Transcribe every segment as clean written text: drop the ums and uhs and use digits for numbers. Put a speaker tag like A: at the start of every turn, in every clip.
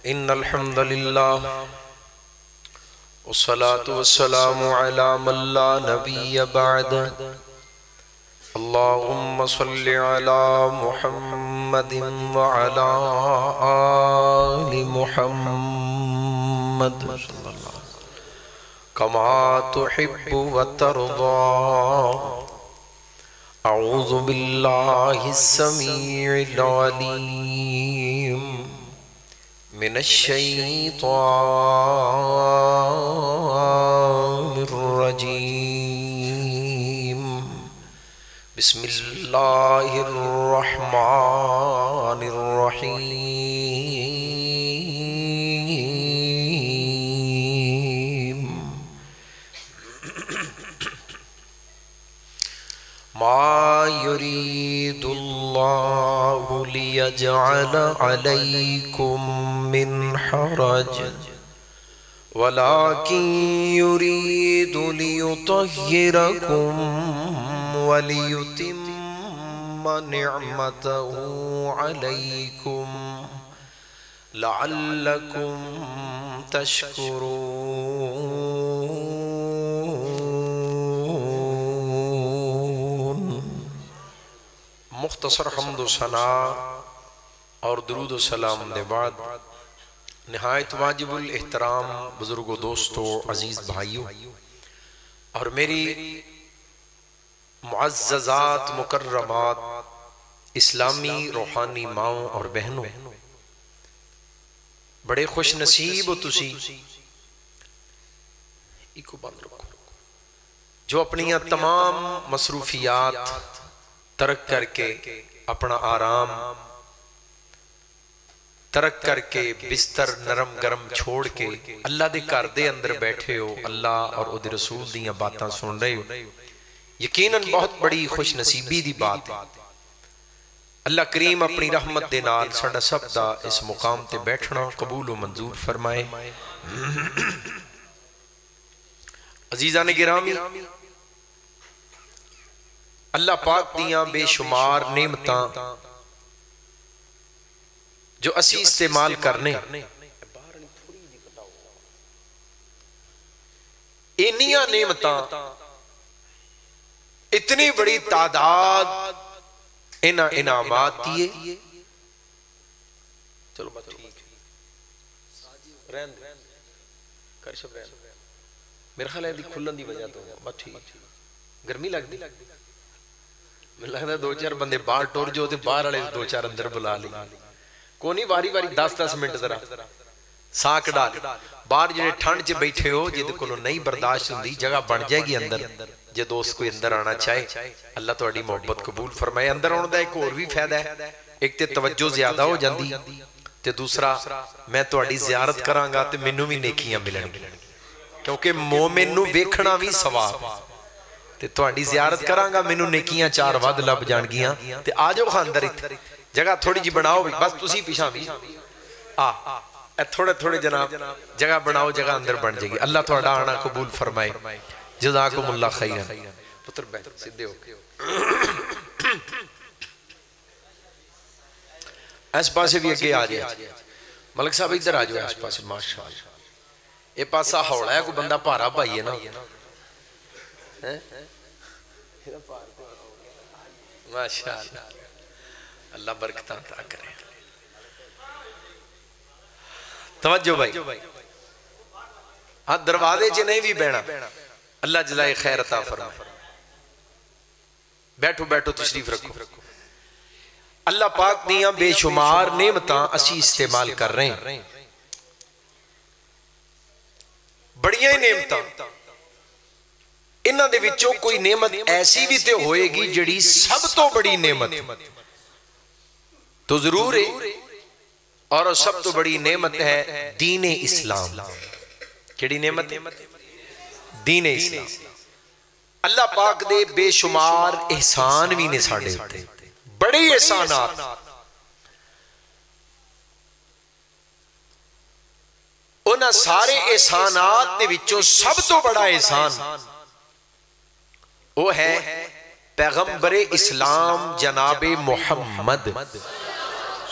A: إن الحمد لله والصلاة والسلام على من لا نبي بعد اللهم صل على محمد وعلى آل محمد كما تحب وترضى أعوذ بالله السميع العليم من الشيطان الرجيم بسم الله الرحمن الرحيم ما يريد الله ليجعل عليكم من حرج ولكن يريد ليطهركم وليتم نعمته عليكم لعلكم تشكرون۔ مختصر حمد و ثنا اور درود و سلام دے بعد نہایت واجب الاحترام بزرگوں دوستوں عزیز بھائیوں اور میری معززات مکرمات اسلامی روحانی ماؤں اور بہنوں، بڑے خوش نصیب ہو تسی جو اپنی تمام مصروفیات ترک کر کے، اپنا آرام ترک کر کے، بستر نرم گرم چھوڑ کے اللہ دے گھر دے اندر بیٹھے ہو، اللہ اور او دے رسول دیاں باتاں سن رہے ہو۔ یقیناً بہت بڑی خوش نصیبی دی بات ہے۔ اللہ کریم اپنی رحمت دے نال ساڈا سب دا اس مقام تے بیٹھنا قبول و منظور فرمائے۔ عزیزان گرامی، اللہ پاک دیاں بے شمار نعمتاں جو اسی استعمال کرنے، انہیاں نعمتاں اتنی بڑی تعداد انعامات دیئے۔ چلو بات ٹھیک ہے، میرے خیال ہے دی کھلن دی وجہ تو بات ٹھیک، گرمی لگ دی، میں لگتا ہے دو چار بندے باہر ٹور جو ہوتے باہر آلے دو چار اندر بلا لی، کونی باری باری 10-10 منٹ ذرا ساکھ ڈال باہر جنہیں ٹھنڈ چے بیٹھے ہو جیدے کلو نہیں برداشت ہوندی، جگہ بن جائے گی اندر، جے دوست کوئی اندر آنا چاہے اللہ تو اڈی محبت قبول فرمائے۔ اندر ہونے دا ایک اور بھی فائدہ ہے، ایک تے توجہ زیادہ ہو جاندی تے دوسرا میں تو اڈی زیارت کرانگا تے منو بھی نیکیاں ملیں گی، کیونکہ مومن نو ویکھنا بھی ثواب تے تو اڈی زیارت کرانگا منو نیکیاں چار ود لب جان گیاں تے آجو خاندر جگہ تھوڑی جی بناؤ بھی، بس تسی پیشاں بھی تھوڑے تھوڑے جناب جگہ بناؤ، جگہ اندر بن جائے گی۔ اللہ تو اڈا آنا قبول فرمائے، جزاکم اللہ خیرہ۔ پتر بیٹھ سدھے ہو اس پاسے بھی اگے آ جائے، ملک صاحب ادھر آ جائے اس پاسے، ماشاءاللہ یہ پاسا ہوڑا ہے، کوئی بندہ پارا بھائی ہے نا، ماشاءاللہ اللہ برکتاں عطا کرے۔ توجہ بھائی، ہاں دروازے چے نہیں بھی بینا، اللہ جزائے خیر عطا فرمائے۔ بیٹھو بیٹھو تشریف رکھو۔ اللہ پاک دیاں بے شمار نعمتاں اسی استعمال کر رہے ہیں، بڑیاں نعمتاں، انہاں دے وچوں کوئی نعمت ایسی بھی تے ہوئے گی جڑی سب تو بڑی نعمت تو ضرور ہے، اور سب تو بڑی نعمت ہے دین اسلام۔ کیڑی نعمت ہے؟ دین اسلام۔ اللہ پاک دے بے شمار احسان بھی نے ساڑے ہوتے، بڑے احسانات، انہاں سارے احسانات دے وچوں سب تو بڑا احسان وہ ہے پیغمبر اسلام جناب محمد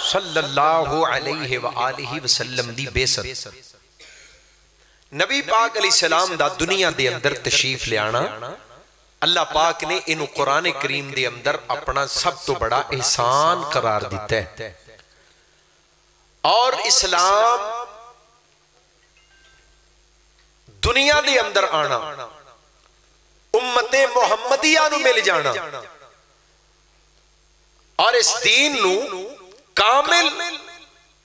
A: صلی اللہ علیہ وآلہ وسلم دی بیست نبی پاک علیہ السلام دا دنیا دے اندر تشریف لے آنا اللہ پاک نے انہوں قرآن کریم دے اندر اپنا سب تو بڑا احسان قرار دیتا ہے اور اسلام دنیا دے اندر آنا امت محمدیہ نو مل جانا اور اس دین نو کامل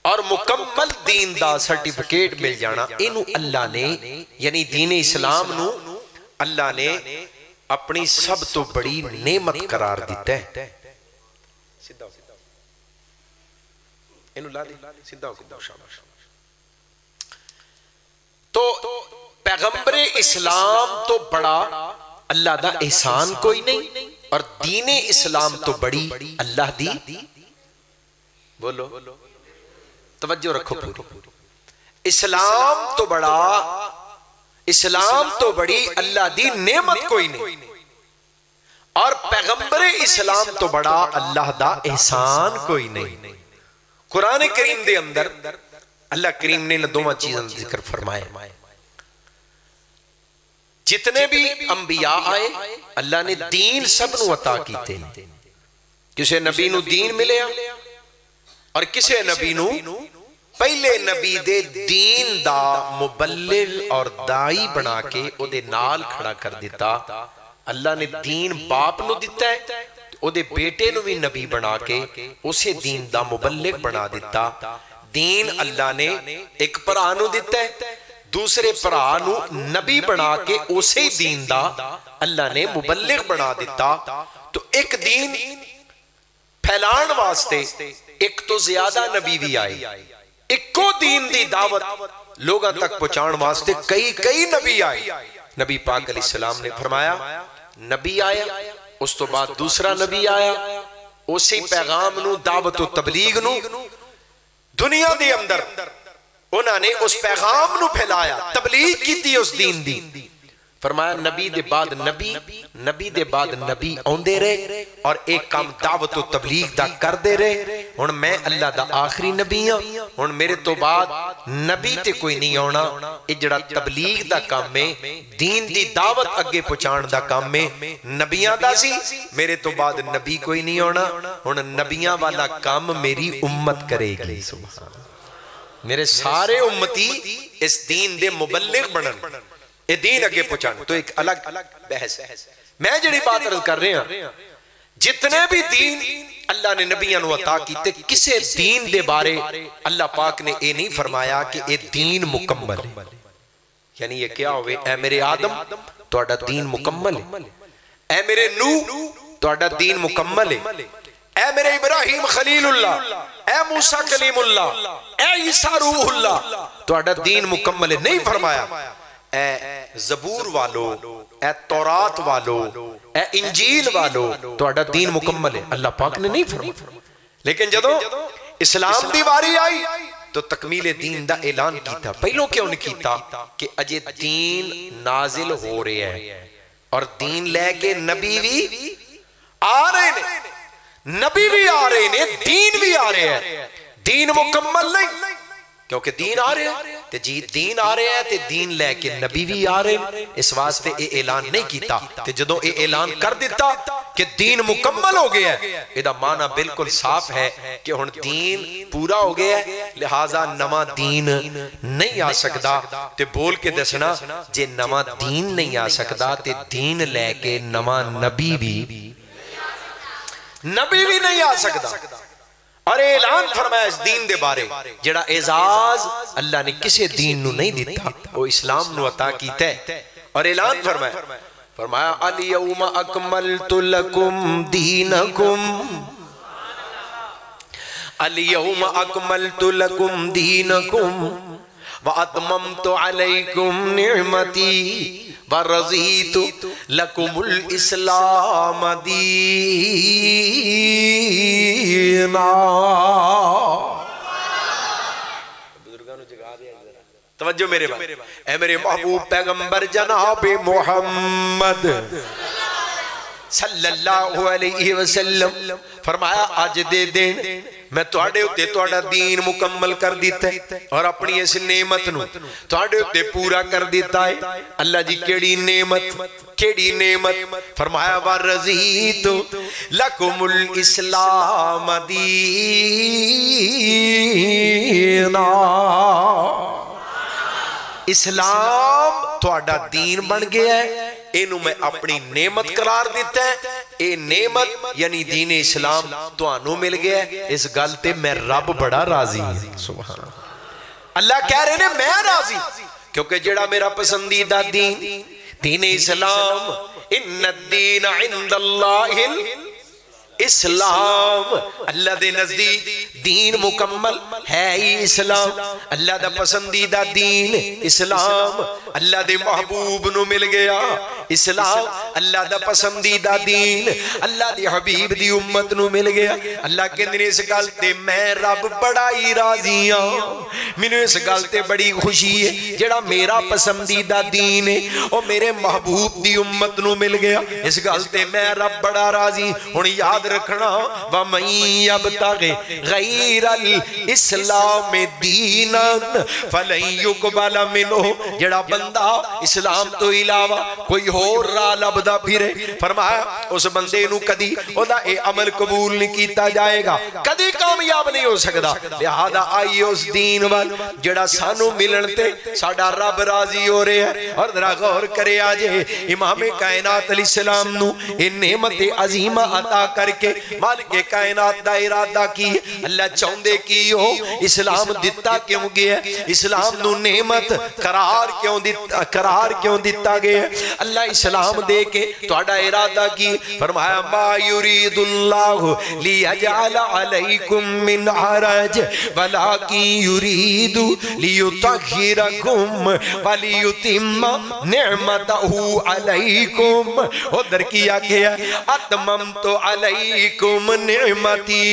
A: اور مکمل دین دا سرٹیفکیٹ مل جانا انہوں اللہ نے یعنی دین اسلام نو اللہ نے اپنی سب تو بڑی نعمت قرار دیتا ہے تو پیغمبر اسلام تو بڑا اللہ دا احسان کوئی نہیں اور دین اسلام تو بڑی اللہ دی بولو توجہ رکھو پوری اسلام تو بڑا اسلام تو بڑی اللہ دی نعمت کوئی نہیں اور پیغمبر اسلام تو بڑا اللہ دا احسان کوئی نہیں قرآن کریم دے اندر اللہ کریم نے دوما چیزاں ذکر فرمائے جتنے بھی انبیاء آئے اللہ نے دین سب نو عطا کیتے کسے نبی نو دین ملے اور کسے نبی نو پہلے نبی دے دین دا مبلغ اور دائی بنا کے او دے نال کھڑا کر دیتا اللہ نے دین باپ نو دیتا ہے او دے بیٹے نو بھی نبی بنا کے اسے دین دا مبلغ بنا دیتا دین اللہ نے ایک پرانو دیتا ہے دوسرے پرانو نبی بنا کے اسے دین دا اللہ نے مبلغ بنا دیتا تو ایک دین پھیلان واسطے ایک تو زیادہ نبی بھی آئے ایک کو دین دی دعوت لوگاں تک پہنچان واسطے کئی نبی آئے نبی پاک علیہ السلام نے فرمایا نبی آیا اس تو بعد دوسرا نبی آیا اسی پیغام نو دعوت و تبلیغ نو دنیا دے اندر انہوں نے اس پیغام نو پھیلایا تبلیغ کی تھی اس دین دی فرمایا نبی دے بعد نبی نبی دے بعد نبی آندے رہے اور ایک کام دعوت و تبلیغ دا کر دے رہے ہن میں اللہ دا آخری نبی ہاں ہن میرے تو بعد نبی تے کوئی نہیں آنا اے جڑا تبلیغ دا کام میں دین دی دعوت اگے پہنچان دا کام میں نبیاں دا سی میرے تو بعد نبی کوئی نہیں آنا ہن نبیاں والا کام میری امت کرے گی سبحان میرے سارے امتی اس دین دے مبلغ بنن یہ دین اگے پہنچانا تو ایک الگ بحث ہے میں جڑی بات عرض کر رہے ہیں جتنے بھی دین اللہ نے نبیوں نو عطا کیتے کسے دین دے بارے اللہ پاک نے یہ نہیں فرمایا کہ یہ دین مکمل ہے یعنی یہ کیا ہوئے اے میرے آدم تہاڈا دین مکمل ہے اے میرے نوح تہاڈا دین مکمل ہے اے میرے ابراہیم خلیل اللہ اے موسیٰ کلیم اللہ اے عیسیٰ روح اللہ تہاڈا دین مکمل ہے نہیں فرمایا اے زبور والو اے تورات والو اے انجیل والو تہاڈا دین مکمل ہے اللہ پاک نے نہیں فرمایا لیکن جدوں اسلام دی واری آئی تو تکمیل دین دا اعلان کیتا پہلوں کیوں نہیں کیتا کہ اجے دین نازل ہو رہے ہیں اور دین لے کے نبی بھی آ رہے ہیں نبی بھی آ رہے ہیں دین بھی آ رہے ہیں دین مکمل نہیں کیونکہ دین آ رہے ہیں تے جی دین آ رہے ہیں تے دین لے کے نبی بھی آ رہے ہیں اس واسطے اے اعلان نہیں کیتا تے جدوں اے اعلان کر دیتا کہ دین مکمل ہو گیا ہے ایدہ معنی بالکل صاف ہے کہ ہن دین پورا ہو گیا ہے لہٰذا نواں دین نہیں آ سکدا تے بول کے دسنا جے نواں دین نہیں آ سکدا تے دین لے کے نواں نبی بھی نہیں آ سکدا اور اعلان فرمایا اس دین دے بارے جڑا اعزاز اللہ نے کسے دین نو نہیں دیتا وہ اسلام نو عطا کیتا ہے اور اعلان فرمایا الیوم اکملت لکم دینکم الیوم اکملت لکم دینکم واتممت علیکم نعمتی ورضیت لکم الاسلام دینا توجہ میرے بھائی اے میرے محبوب پیغمبر جناب محمد صلی اللہ علیہ وسلم فرمایا آج دے دین میں تواڈے اُتے تواڈا دین مکمل کر دیتا ہے اور اپنی اس نعمت نو تواڈے اُتے پورا کر دیتا ہے. اللہ جی کیڑی نعمت فرمایا وَرَضِيتُ لَكُمُ الْإِسْلَامَ دِينًا. اسلام تواڈا دین بن گیا ہے, اینو میں اپنی نعمت قرار دیتا ہے. اے نعمت یعنی دین اسلام توانو مل گیا ہے. اس گل تے میں رب بڑا راضی ہوں. سبحان اللہ کہہ رہے ہیں میں راضی کیونکہ جڑا میرا پسندیدہ دین اسلام, ان الدین عند اللہ اسلام, اللہ دے نزدیک دین مکمل ہے ہی اسلام. اللہ دا پسندیدہ دین اسلام, اللہ دے محبوب نو مل گیا اسلام. اللہ دا پسندیدہ دین اللہ دے حبیب دی امت نو مل گیا. اللہ کے دن اس گل تے میں رب بڑا ہی راضی ہوں. مینوں اس گل تے بڑی خوشی ہے جڑا میرا پسندیدہ دین ہے او میرے محبوب دی امت نو مل گیا. اس گل تے میں رب بڑا راضی. ہن یاد رکھنا وَمَن يَبْتَغِ غَيْرَ الْإِسْلَامِ دِينًا فَلَن يُقْبَلَ مِنْهُ. جڑا بندہ اسلام تو علاوہ کوئی اور راہ لبدا پھرے, فرمایا اس بندے نو کدی اودا اے عمل قبول نہیں کیتا جائے گا, کدی کامیاب نہیں ہو سکدا. لہذا آئیے اس دین وال جڑا سانو ملن تے ساڈا رب راضی ہو رہے ہیں. اور ذرا غور کرے آجے امام کائنات علیہ السلام نو اے نعمت عظیمہ عطا کر کے مالک کائنات دا ارادہ کی. اللہ چاہندے کی ہو اسلام دتا کیوں گیا, اسلام نو نعمت قرار کیوں دتا گیا. اللہ اسلام دے کے تواڈا ارادہ کی, فرمایا ما یرید اللہ لیجعل علیکم من حرج ولکن یرید لیطہرکم ولیتم نعمتہ علیکم. ادھر کیا گیا اتممت علیکم نعمتی.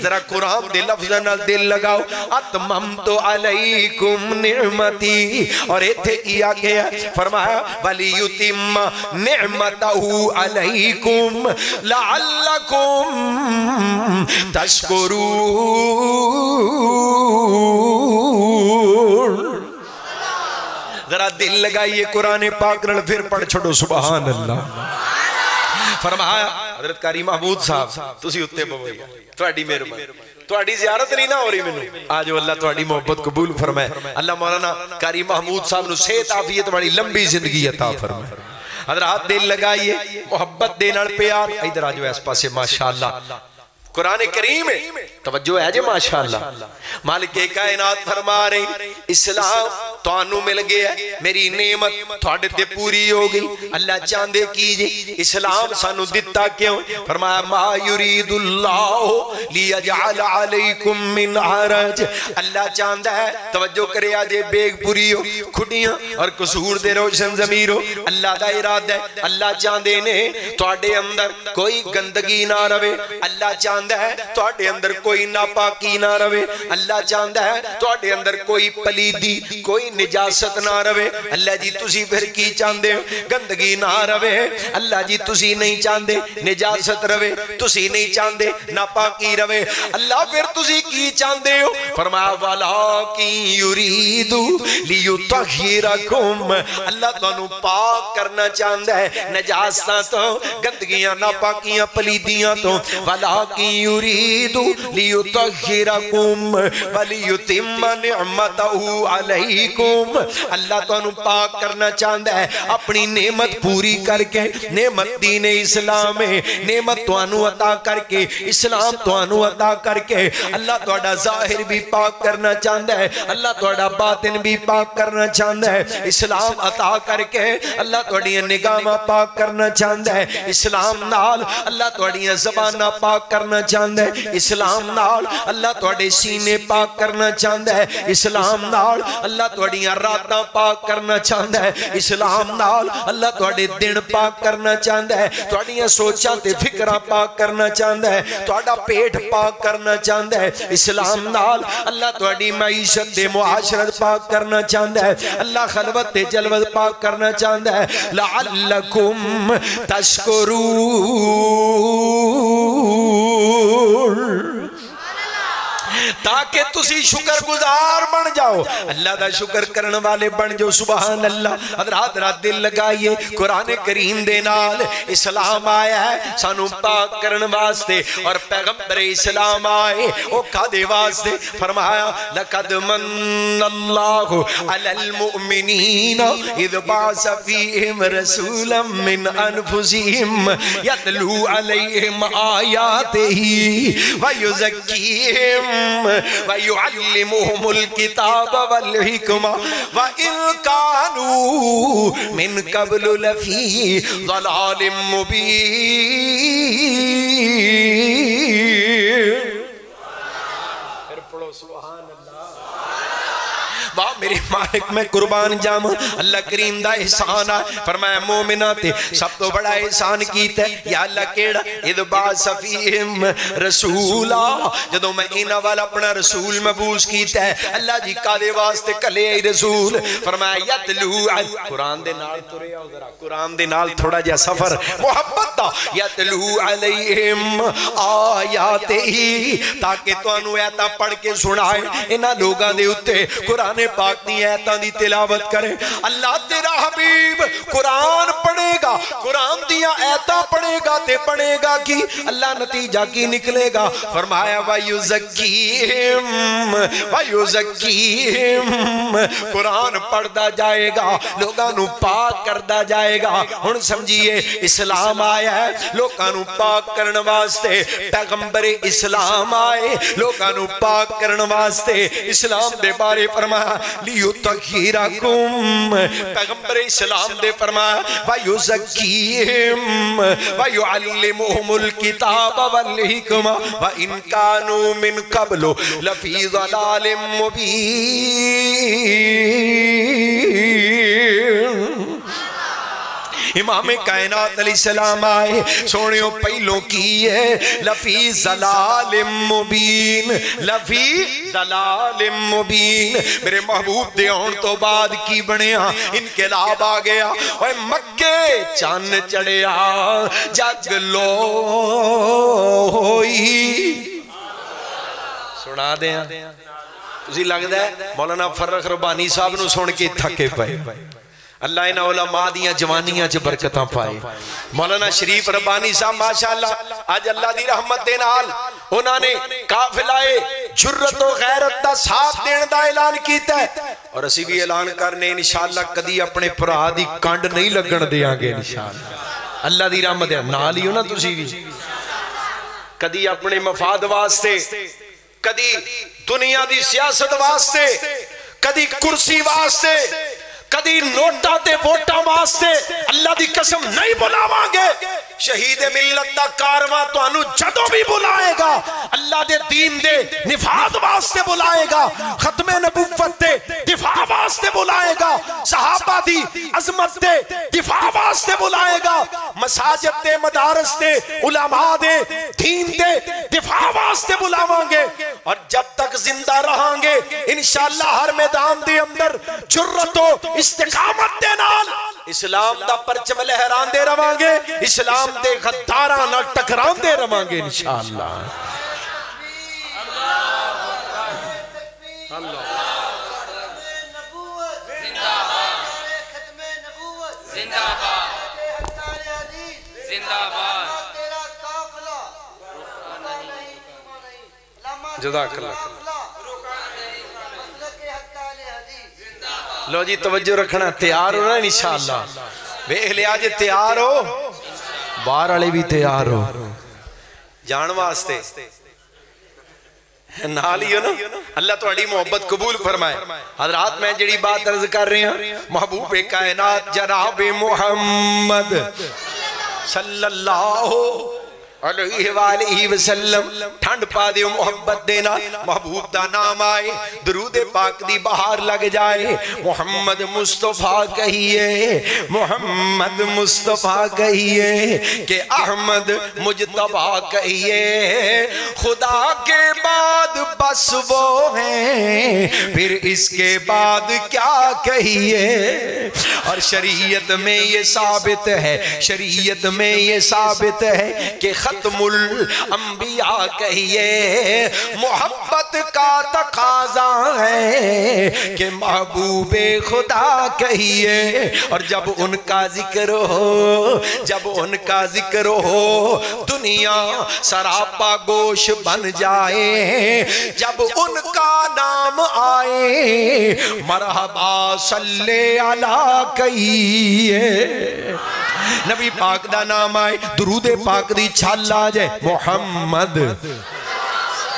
A: ذرا قرآن دے لفظ نال دل لگاؤ, اتممت علیکم نعمتی. اور ایتھے کیا گیا فرمایا ولیتم نعمتہ علیکم لعلکم تشکرون. ذرا دل لگائیے قرآن پاک نال پھر پڑھ چھوڑو سبحان اللہ. فرمایا حضرت قاری محمود صاحب تسی اتے بوئی تواڈی مہربانی, تواڈی زیارت نہیں نہ ہو رہی مینوں, آج اللہ تواڈی محبت قبول فرمائے. اللہ مولانا قاری محمود صاحب نو صحت عافیت بڑی لمبی زندگی عطا فرمائے. حضرات دل لگائیے محبت دے نال پیار. ادھر آجو اس پاسے ماشاءاللہ قرآن کریم ہے, توجہ ہے جی ماشاءاللہ. مالک کائنات فرما رہے اسلام توانو مل گیا, میری نعمت تھوڑے تے پوری ہو گئی. اللہ چاندے کیجئے اسلام سانو دتا کیوں, فرمایا ما یرید اللہ لیجعل علیکم من حرج. اللہ چاندہ ہے توجہ کرے آجے بیگ پوری ہو, کھڑیاں اور قصور دے روشن ضمیر ہو. اللہ دا ارادہ ہے, اللہ چاندے نے تواڈے اندر کوئی گندگی نہ رہے. اللہ چاندے ہے تواڈے اندر کوئی ناپاکی نہ رہے. اللہ چاہتا ہے تواڈے اندر کوئی پلیدی کوئی نجاست نہ رہے. اللہ جی تسی پھر کی چاہندے ہو گندگی نہ رہے. اللہ جی تسی نہیں چاہندے نجاست رہے, تسی نہیں چاہندے ناپاکی رہے. اللہ پھر تسی کی چاہندے ہو, فرمایا وَلَٰكِن يُرِيدُ لِيُطَہِّرَكُمْ. اللہ تانوں پاک کرنا چاہندا ہے نجاستاں تو, گندگیاں ناپاکیاں پلیدیاں تو. وَلَٰكِن يُرِيدُ لِيُطَہِّرَكُمْ وَلِيُتِمَّ نِعْمَتَهُ عَلَيْكُمْ. اللہ تو انہوں پاک کرنا چاہتا ہے اپنی نعمت پوری کر کے. نعمت دین اسلام ہے, نعمت تو انہوں عطا کر کے, اسلام تو انہوں عطا کر کے. اللہ تو اڈا ظاہر بھی پاک کرنا چاہتا ہے, اللہ تو اڈا باطن بھی پاک کرنا چاہتا ہے. اسلام عطا کر کے اللہ تو اڈی نگاہ پاک کرنا چاہتا ہے. اسلام نال اللہ تو اڈی زبانہ پاک کرنا چاہتا ہے. اسلام نال اللہ تو اڈے سینے پاک کرنا چاہتا ہے. اسلام نال اللہ تو اڈیاں راتاں پاک کرنا چاہتا ہے. اسلام نال اللہ تو اڈے دن پاک کرنا چاہتا ہے. تو اڈیاں سوچاں تے فکراں پاک کرنا چاہتا ہے. تو اڈا پیٹ پاک کرنا چاہتا ہے. اسلام نال اللہ تو اڈی معیشت تے معاشرت پاک کرنا چاہتا ہے. اللہ خلوت تے جلوت پاک کرنا چاہتا ہے. لعلکم تشکرون. تاکہ تسی شکر گزار بن جاؤ، اللہ دا شکر کرن والے بن جو. سبحان اللہ. حضرات رات دل لگائیے، قرآن کریم دے نال اسلام آیا ہے سانو پاک کرن واسطے، اور پیغمبر اسلام آئے او کھادے واسطے. فرمایا لقد من اللہ علی المؤمنین اذ بعث فیہم رسولا من انفسہم یتلو علیہم آیاتہ ویزکیہم ویعلمہم الکتاب والحکمہ وَإِن كَانُوا مِن قَبْلُ لَفِي ضَلَالٍ مُبِينٍ. پھر پڑھو سبحان اللہ. واہ میرے مالک میں قربان جاواں، اللہ کریم دا احسان ہے. فرمایا مومنہ تے سب تو بڑا احسان کیتا ہے. یا اللہ کیڑا؟ اذ بعث فیہم رسولا، جدوں میں انہاں والا اپنا رسول مبعوث کیتا ہے. اللہ جی کالے واسطے کلے رسول. فرمایا یتلو، قرآن دے نال ترے آؤ ذرا، قرآن دے نال تھوڑا جا سفر محبت دا. یتلو علیہم آیاتہ، تاکہ تانوں ایتاں پڑھ کے سنائے انہاں لوگاں دے اوتے قرآن پاک دی ایتاں دی تلاوت کرے. اللہ تیرا حبیب قرآن پڑھے گا، قرآن دیا ایتاں پڑھے گا تے پڑھے گا کی اللہ نتیجہ کی نکلے گا. فرمایا وَيُزَكِّيهِمْ وَيُزَكِّيهِمْ، قرآن پڑھدا جائے گا، لوگاں نو پاک کردا جائے گا. ہن سمجھیے اسلام آیا ہے لوگاں نو پاک کرن واسطے، پیغمبر اسلام آئے لوگاں نو پاک کرن واسطے. اسلام دے بارے فرمایا لیُطَہِّرَکُم، پیغمبر اسلام دے فرمایا وَيُزَكِّيهِمْ وَيُعَلِّمُهُمُ الْكِتَابَ وَالْحِکْمَةَ وَإِن كَانُوا مِن قَبْلُ لَفِي ضَلَالٍ مُبِينٍ. امام کائنات علیہ السلام آئے سونیوں پہلوں کی ہے لفی ضلال مبین، لفی ضلال مبین. میرے محبوب دے ہون تو بعد کی بنیا انقلاب آ گیا. اوہ مکے چاند چڑھیا جگ لو ہوئی. سنا دیا تسی لگ ہے مولانا فرخ ربانی صاحب نو سن کے تھکے پائے. اللہ انہا علماء دیاں جوانیاں چھ برکتاں پائے. مولانا شریف ربانی صاحب ماشاءاللہ آج اللہ دی رحمت دے نال انہاں نے قافلہ جرت و غیرت دا ساتھ دین دا اعلان کیتا ہے. اور اسی بھی اعلان کرنے انشاءاللہ کدی اپنے پرا دی کانڈ نہیں لگن دیاں گے انشاءاللہ. اللہ دی رحمت دے نال ہی ہو نا تسی بھی. کدی اپنے مفاد واسطے، کدی دنیا دی سیاست واسطے، کدی کرسی واسطے، کدی نوٹا تے ووٹا واسطے اللہ دی قسم نہیں بلاواں گے. شہید ملت دا کارواں تو انو جدوں بھی بلائے گا اللہ دے دین دے نفاذ واسطے بلائے گا، ختم نبوت دے دفاع واسطے بلائے گا، صحابہ دی عظمت دے دفاع واسطے بلائے گا، مساجد دے مدارس دے علماء دے دین دے دفاع واسطے بلاواں گے. اور جب تک زندہ رہاں گے انشاءاللہ ہر میدان دے اندر جرت و استقامت دے نال اسلام دا پرچم لہران دے رواں گے، اسلام دے غداراں نال ٹکران دے رواں گے انشاءاللہ. جزاک اللہ. لو جی توجہ رکھنا، تیار ہو نا انشاءاللہ. ویکھ لیا جی تیار ہو، باہر والے بھی تیار ہو جان واسطے نال ہی ہو نا. اللہ تہاڈی محبت قبول فرمائے. حضرات میں جڑی بات عرض کر رہے ہیں محبوب کائنات جناب محمد صلی اللہ علیہ وآلہ وسلم ٹھنڈ پا دیو محبت دینا. محبوب دا نام آئے درود پاک دی بہار لگ جائے. محمد مصطفیٰ کہیے، محمد مصطفیٰ کہیے کہ احمد مجتبیٰ کہیے. خدا کے بعد
B: بس وہ ہیں، پھر اس کے بعد کیا کہیے. اور شریعت میں یہ ثابت ہے، شریعت میں یہ ثابت ہے کہ ختم الانبیاء کہیے. محبت کا تقاضا ہے کہ محبوب خدا کہیے. اور جب ان کا ذکر ہو، جب ان کا ذکر ہو، دنیا سراپا گوش بن جائے. جب ان کا نام آئے، مرحبا صلی علی کہیے. نبی پاک دا نام آئے، درود پاک دی چھال آ جائے، محمد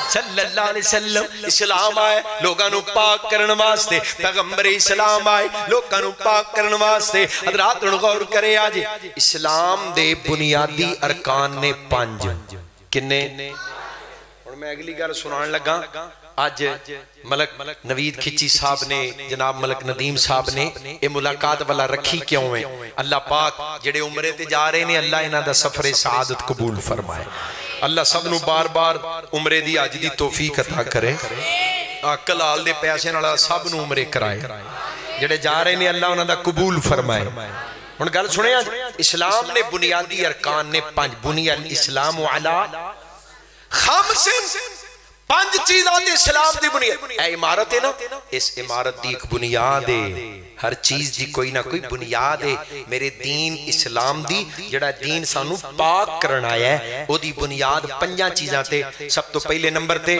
B: صلی اللہ علیہ وسلم. اسلام آئے لوگاں نو پاک کرن واسطے، پیغمبر اسلام آئے لوگاں نو پاک کرن واسطے. حضرات غور کرے آج اسلام دے بنیادی ارکان نے 5. کنے؟ اور میں اگلی گل سنان لگا. آج ملک نوید کھچی صاحب نے، جناب ملک ندیم صاحب نے یہ ملاقات والا رکھی کیوں ہے؟ اللہ پاک جڑے عمرے تے جا رہے ہیں، اللہ انہاں دا سفر سعادت قبول فرمائے. اللہ سب نو بار بار عمرے دی آج دی توفیق عطا کرے. کلال دے پیسے نال سب نو عمرے کرائے. جڑے جا رہے ہیں اللہ انہاں دا قبول فرمائے. ہن گل سنے آج اسلام نے بنیادی ارکان نے 5. بنی الاسلام علی خمس، 5 چیزاں دے اسلام دی بنیاد. اے عمارت ہے نا، اس عمارت دی ایک بنیاد ہے. ہر چیز دی کوئی نہ کوئی بنیاد ہے. میرے دین اسلام دی جڑا دین سانو پاک کرنا ہے، او دی بنیاد 5 چیزاں تے. سب تو پہلے نمبر تے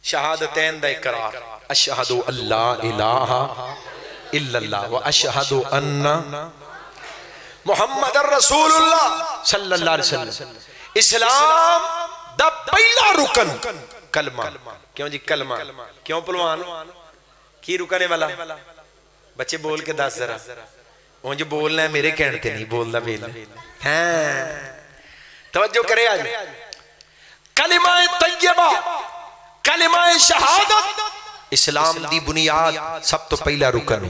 B: شہادتین دا اقرار، اشہد اللہ الہ الا اللہ و اشہد ان محمد رسول اللہ صلی اللہ علیہ وسلم. اسلام دا پہلا رکن کلمہ. کیوں جی کلمہ؟ کیوں پلوان کی رکنے والا؟ بچے بول کے دس ذرا. وہ جو بولنا ہے میرے کہنے تے نہیں بولنا بیلا. ہاں توجہ کرے آج. کلمہ طیبہ، کلمہ شہادت اسلام دی بنیاد، سب تو پہلا رکن.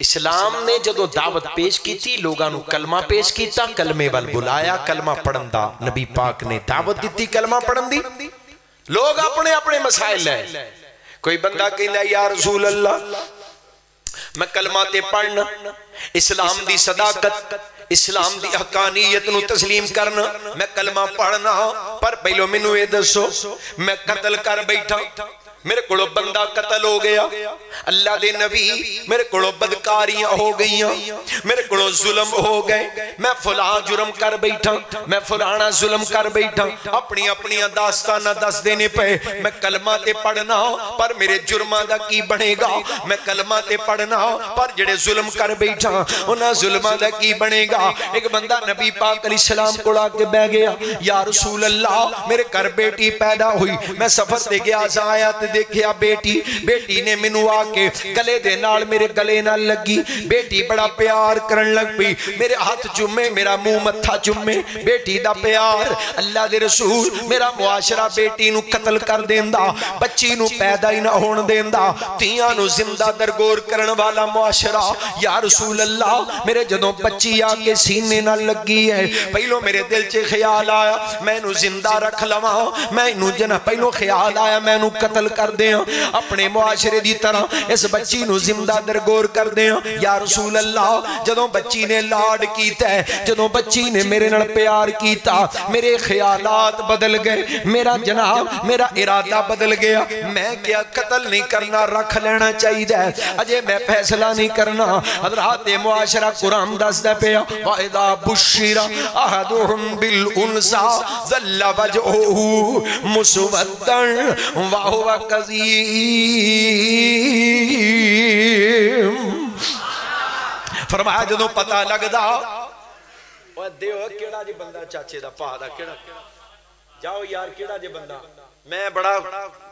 B: اسلام نے جدو دعوت پیش کی تھی، لوگاں نو کلمہ پیش کیتا، کلمے وال بلایا، کلمہ پڑھن دا نبی پاک نے دعوت دیتی کلمہ پڑھن دی. لوگ اپنے اپنے مسائل ہے. کوئی بندہ کہندا یا رسول اللہ میں کلمہ تے پڑھنا، اسلام دی صداقت، اسلام دی حقانیت نو تسلیم کرنا، میں کلمہ پڑھنا، پر پہلو منو اے دسو میں قتل کر بیٹھا، میرے کڑو بندہ قتل ہو گیا، اللہ دے نبی میرے کڑو بدکاریاں ہو گئیاں، میرے کڑو ظلم ہو گئے، میں فلاں جرم کر بیٹھا، میں فلانا ظلم کر بیٹھا. اپنی اپنی داستانہ دس دینے پہ میں کلمہ تے پڑھنا، پر میرے جرمہ دا کی بنے گا؟ میں کلمہ تے پڑھنا، پر جڑے ظلم کر بیٹھا انہاں ظلمہ دا کی بنے گا؟ ایک بندہ نبی پاک علیہ السلام کو لا کے بہ گیا، یا رسول اللہ میرے گھر بیٹی پیدا ہوئی، میں سفر تے گیا آیا تے دیکھیا بیٹی نے منو آ کے گلے دے نال میرے گلے نال لگی. بیٹی بڑا پیار کرن لگ پئی، میرے ہاتھ چومے، میرا منہ متھا چومے. بیٹی دا پیار. اللہ دے رسول میرا معاشرہ بیٹی نو قتل کر دیندا، بچی نو پیدا ہی نہ ہون دیندا، تیاں نو زندہ درگور کرن والا معاشرہ. یا رسول اللہ میرے جدوں بچی آ کے سینے نال لگی ہے، پہلو میرے دل چ خیال آیا میں نو زندہ رکھ لواں، میں نو جنا پہلو خیال آیا میں نو قتل کر دیاں، اپنے معاشرے دی طرح اس بچی نو زندہ درگور کر دیاں. یا رسول اللہ جدوں بچی نے لاڈ کیتا ہے، جدوں بچی نے میرے نال پیار کیتا، میرے خیالات بدل گئے، میرا جناب میرا ارادہ بدل گیا. میں کیا قتل نہیں کرنا، رکھ لینا چاہیے، اجے میں فیصلہ نہیں کرنا. حضرات معاشرہ قرآن دسدا پیا وَإِذَا بُشِّرَ أَحَدُهُم بِالْأُنثَىٰ ظَلَّ وَجْهُهُ مُسْوَدًّا وَهُوَ فرمایا جدوں پتہ لگدا اوے دیو کیڑا جی بندہ چاچے دا پا دا کیڑا، جاؤ یار کیڑا جی بندہ، میں بڑا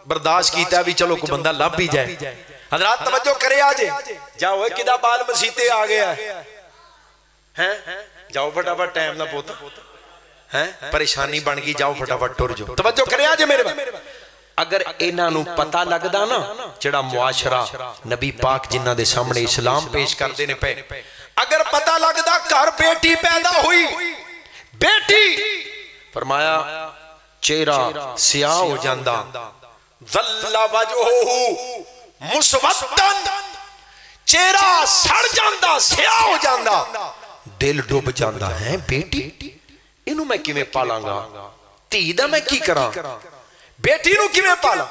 B: برداشت کیتا بھی چلو کو بندہ لب بھی جائے. حضرات توجہ کرے آجے، جاؤ کدا بال مسیتے آ گیا ہے، جاؤ فٹافٹ ٹائم نہ پوتا، پریشانی بن گئی، جاؤ فٹافٹ ٹر جو. توجہ کرے آجے میرے بات. اگر انہاں نو پتہ لگدا نا جڑا معاشرہ نبی پاک جنہ دے سامنے اسلام پیش کر دینے پہ، اگر پتہ لگدا گھر بیٹی پیدا ہوئی، بیٹی فرمایا چہرہ سیاہ ہو جاندہ، ذل وجہہ مسودن، چہرہ سڑ جاندہ، سیاہ ہو جاندہ، دل ڈوب جاندہ ہے بیٹی انہوں میں کیویں پالاں گا، تیدہ میں کی کراں، بیٹی نو کیویں پالاں۔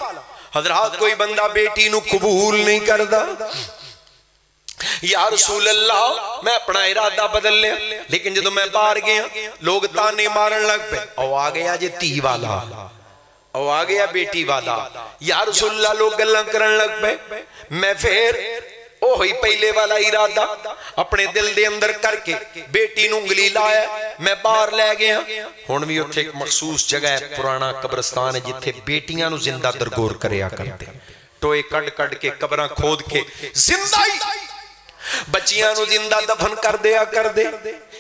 B: حضرات کوئی بندہ بیٹی نو قبول نہیں کردہ، یا رسول اللہ میں اپنا ارادہ بدل لیا، لیکن جدو میں باہر گیا لوگ تانے مارن لگ پہ، او آگیا جے تی والا، او آگیا بیٹی والا، یا رسول اللہ لوگ گلاں کرن لگ پہ، میں پھر اوہی پہلے والا ارادہ اپنے دل دے اندر کر کے بیٹی نو انگلی لایا، میں باہر لے گیا۔ ہون بھی اتھے ایک مخصوص جگہ ہے، پرانا قبرستان ہے جتھے بیٹیاں نو زندہ درگور کریا کرتے، ٹوئے کڑ کڑ کے قبراں کھود کے زندہ ہی بچیاں نو زندہ دفن کر دیا کر دے۔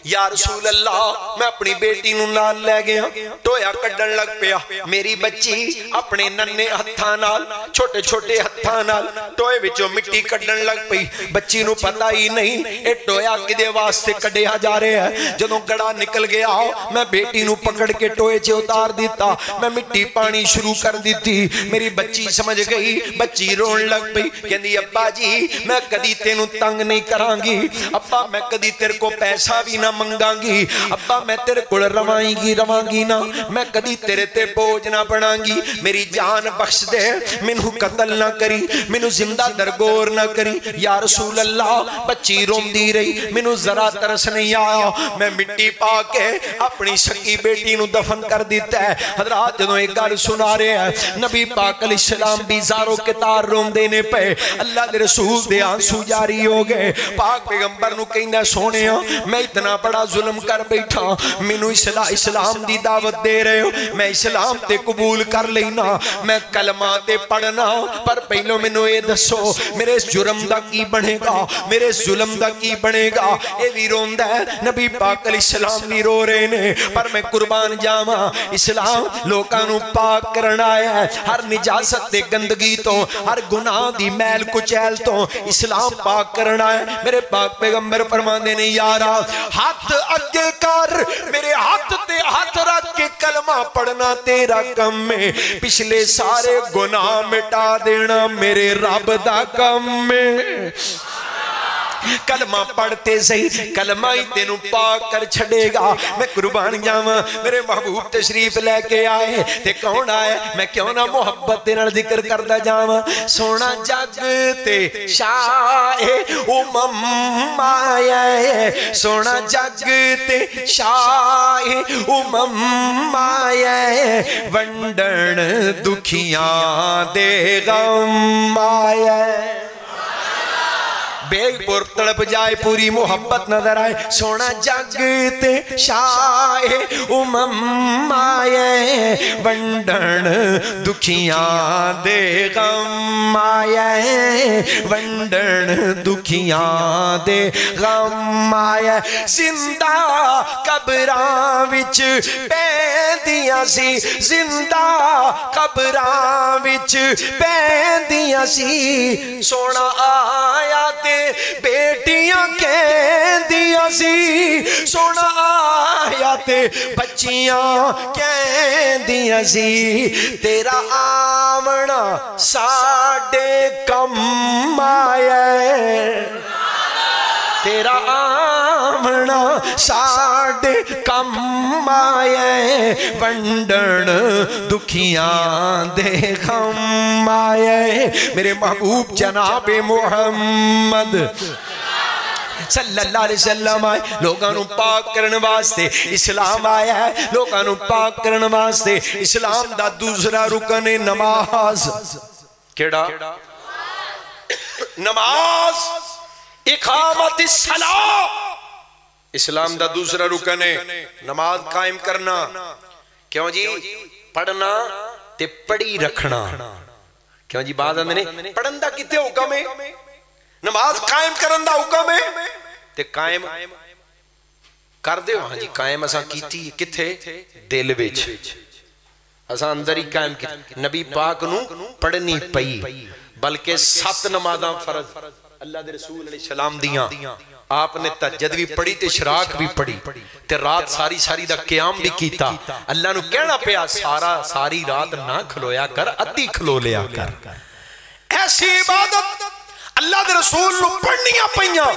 B: یا رسول اللہ میں اپنی بیٹی نو نال لے گیا، ٹویا کڈن لگ پیا، میری بچی اپنے ننے ہتھاں نال، چھوٹے چھوٹے ہتھاں نال ٹوئے وچوں مٹی کڈن لگ پئی، بچی نو پتہ ہی نہیں اے ٹویا کدے واسطے کڈیا جا رہا ہے۔ جدوں گڑا نکل گیا میں بیٹی نو پکڑ کے ٹوئے چ اتار دیتا، میں مٹی پانی شروع کر دیتی، میری بچی سمجھ گئی، بچی رون لگ پئی، کہندی ابا جی میں کدی تینوں تنگ نہیں کران گی، ابا میں کدی تیرے کو پیسہ بھی نہ منگاں گی، ابا میں تیرے کو روائیں گی نہ، میں کدی تیرے تے بوجھ نہ بناں گی، میری جان بخش دے، منہوں قتل نہ کری، منہوں زندہ درگور نہ کری۔ یا رسول اللہ بچی روم دی رہی، منہوں ذرا ترس نہیں آیا، میں مٹی پا کے اپنی سکی بیٹی نو دفن کر دیتا ہے۔ حضرات جنہوں ایک گل سنا رہے ہیں، نبی پاک علیہ السلام بیزاروں کے تار روم دینے پہ اللہ دے رسول دے آنسو جاری ہو گئے، پاک پیغمبر نو کہنا سونے میں اتنا بڑا ظلم کر بیٹھا، مینو اسلام دی دعوت دے رہے ہو، میں اسلام تے قبول کر لینا، میں کلمہ تے پڑھنا، پر پہلو مینو اے دسو میرے جرم دا کی بنے گا، میرے ظلم دا کی بنے گا۔ اے بھی روندہ ہے، نبی پاک علیہ السلام بھی رو رہے نے، پر میں قربان جاواں، اسلام لوکانو پاک کرنا ہے، ہر نجاست تے گندگی تو، ہر گناہ دی میل کچیل تو اسلام پاک کرنا ہے۔ میرے پاک پیغمبر فرماندے نے یارا ہاتھ اگے کر، میرے ہاتھ تے ہاتھ رکھ کے کلمہ پڑھنا تیرا کم میں، پچھلے سارے گناہ مٹا دینا میرے رب دا کم میں۔ کلمہ پڑھتے صحیح، کلمہ ہی تینوں پاک کر چھڑے گا۔ میں قربان جاواں، میرے محبوب تشریف لے کے آئے تے کون آئے، میں کیوں نہ محبت نال ذکر کردا جاواں۔ سونا جگ تے شاہ امم آیا ہے، سونا جگ تے شاہ امم آیا ہے، ونڈن دکھیاں دے غم آیا ہے۔ بے پر تڑپ جائے پوری محبت نظر آئے، سونا جگ تے شاہ امم آئے، ونڈن دکھیاں دے غم آئے، ونڈن دکھیاں دے غم آئے۔ زندہ قبراں وچ پیندیاں سی، زندہ قبراں وچ پیندیاں سی، سونا آیا تے بیٹیاں کہندیاں سی، سونا آیا تے بچیاں کہندیاں سی، تیرا آمنا ساڈے کم آیا ہے، تیرا آمنا ساڈے کم آئے، ونڈن دکھیاں دے غم آئے۔ میرے محبوب جناب محمد صلی اللہ علیہ وسلم آئے، لوگانو پاک کرن واسطے اسلام آیا ہے، لوگانو پاک کرن واسطے اسلام دا دوسرا رکن نماز۔ کیڑا؟ نماز، اقامت الصلاۃ، اسلام دا دوسرا رکن ہے نماز قائم کرنا۔ کیوں جی؟ پڑھنا تے پڑھی رکھنا۔ کیوں جی؟ بعض آندے نے پڑھن دا کتے حکم ہے، نماز قائم کرن دا حکم ہے تے قائم کر دے۔ ہاں جی قائم اساں کیتی کتھے؟ دل وچ، اساں اندر ہی قائم کی۔ نبی پاک نو پڑھنی پئی، بلکہ 7 نمازاں فرض اللہ دے رسول علیہ السلام دیاں آپ نے تہجد بھی پڑھی تے اشراق بھی پڑھی تے رات ساری ساری دا قیام بھی کیتا اللہ نو کہنا پیا ساری رات نہ کھلویا کر ادھی کھلو لیا کر ایسی عبادت اللہ دے رسول نو پڑھنیاں پئیاں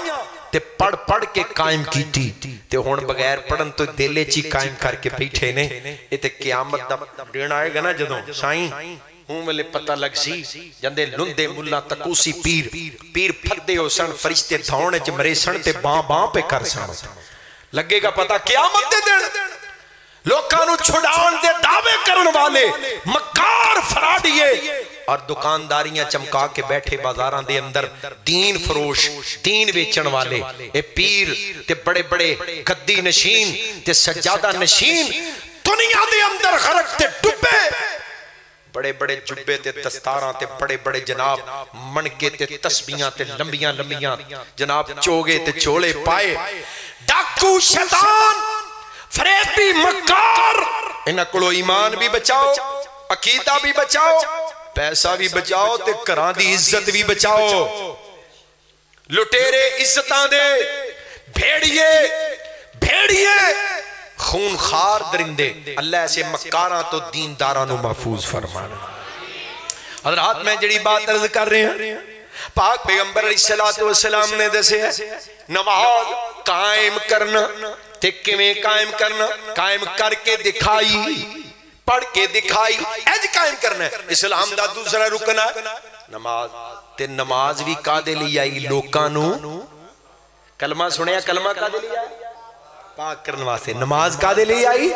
B: تے پڑھ کے قائم کیتی تے ہون بغیر پڑھن تو دلے چی قائم کر کے بیٹھے نے یہ تے قیامت دا دن آئے گا نا جدوں سائیں ہوں ملے پتہ لگ سی جندے لندے ملا تکوسی پیر پھدے ہو سن فرشتے دھونے چ مرے سن تے باں پہ کر سن لگے گا پتہ قیامت دے دن لوکاں چھڑان دے دعوے کرن والے مکار فراڈیے اور دکانداریاں چمکا کے بیٹھے بازاراں دے اندر دین فروش دین بیچن والے اے پیر تے بڑے بڑے گدی نشین تے سجادہ نشین دنیا دے اندر غرق تے ڈبے بڑے بڑے جبے تے دستاراں تے بڑے بڑے جناب منکے تے تسبیحاں تے لمبیاں لمبیاں جناب چوگے تے چولے پائے ڈاکو شیطان فریبی مکار انہاں کولوں ایمان بھی بچاؤ عقیدہ بھی بچاؤ پیسہ بھی بچاؤ تے گھراں دی عزت بھی بچاؤ لٹیرے عزتاں دے بھیڑیے خون خار درندے اللہ ایسے مکاراں تو دینداراں نو محفوظ فرمانا حضرات میں جڑی بات عرض کر رہے ہیں پاک پیغمبر علیہ السلام نے دسے نماز قائم کرنا تے کیویں قائم کرنا قائم کر کے دکھائی پڑھ کے دکھائی ایج قائم کرنا ہے اسلام دا دوسرا رکن ہے نماز تے نماز بھی کادے لئی آئی لوکاں نو کلمہ سنیا کلمہ کادے لئی آئی پاک کرنے واسطے نماز کادے لئی آئی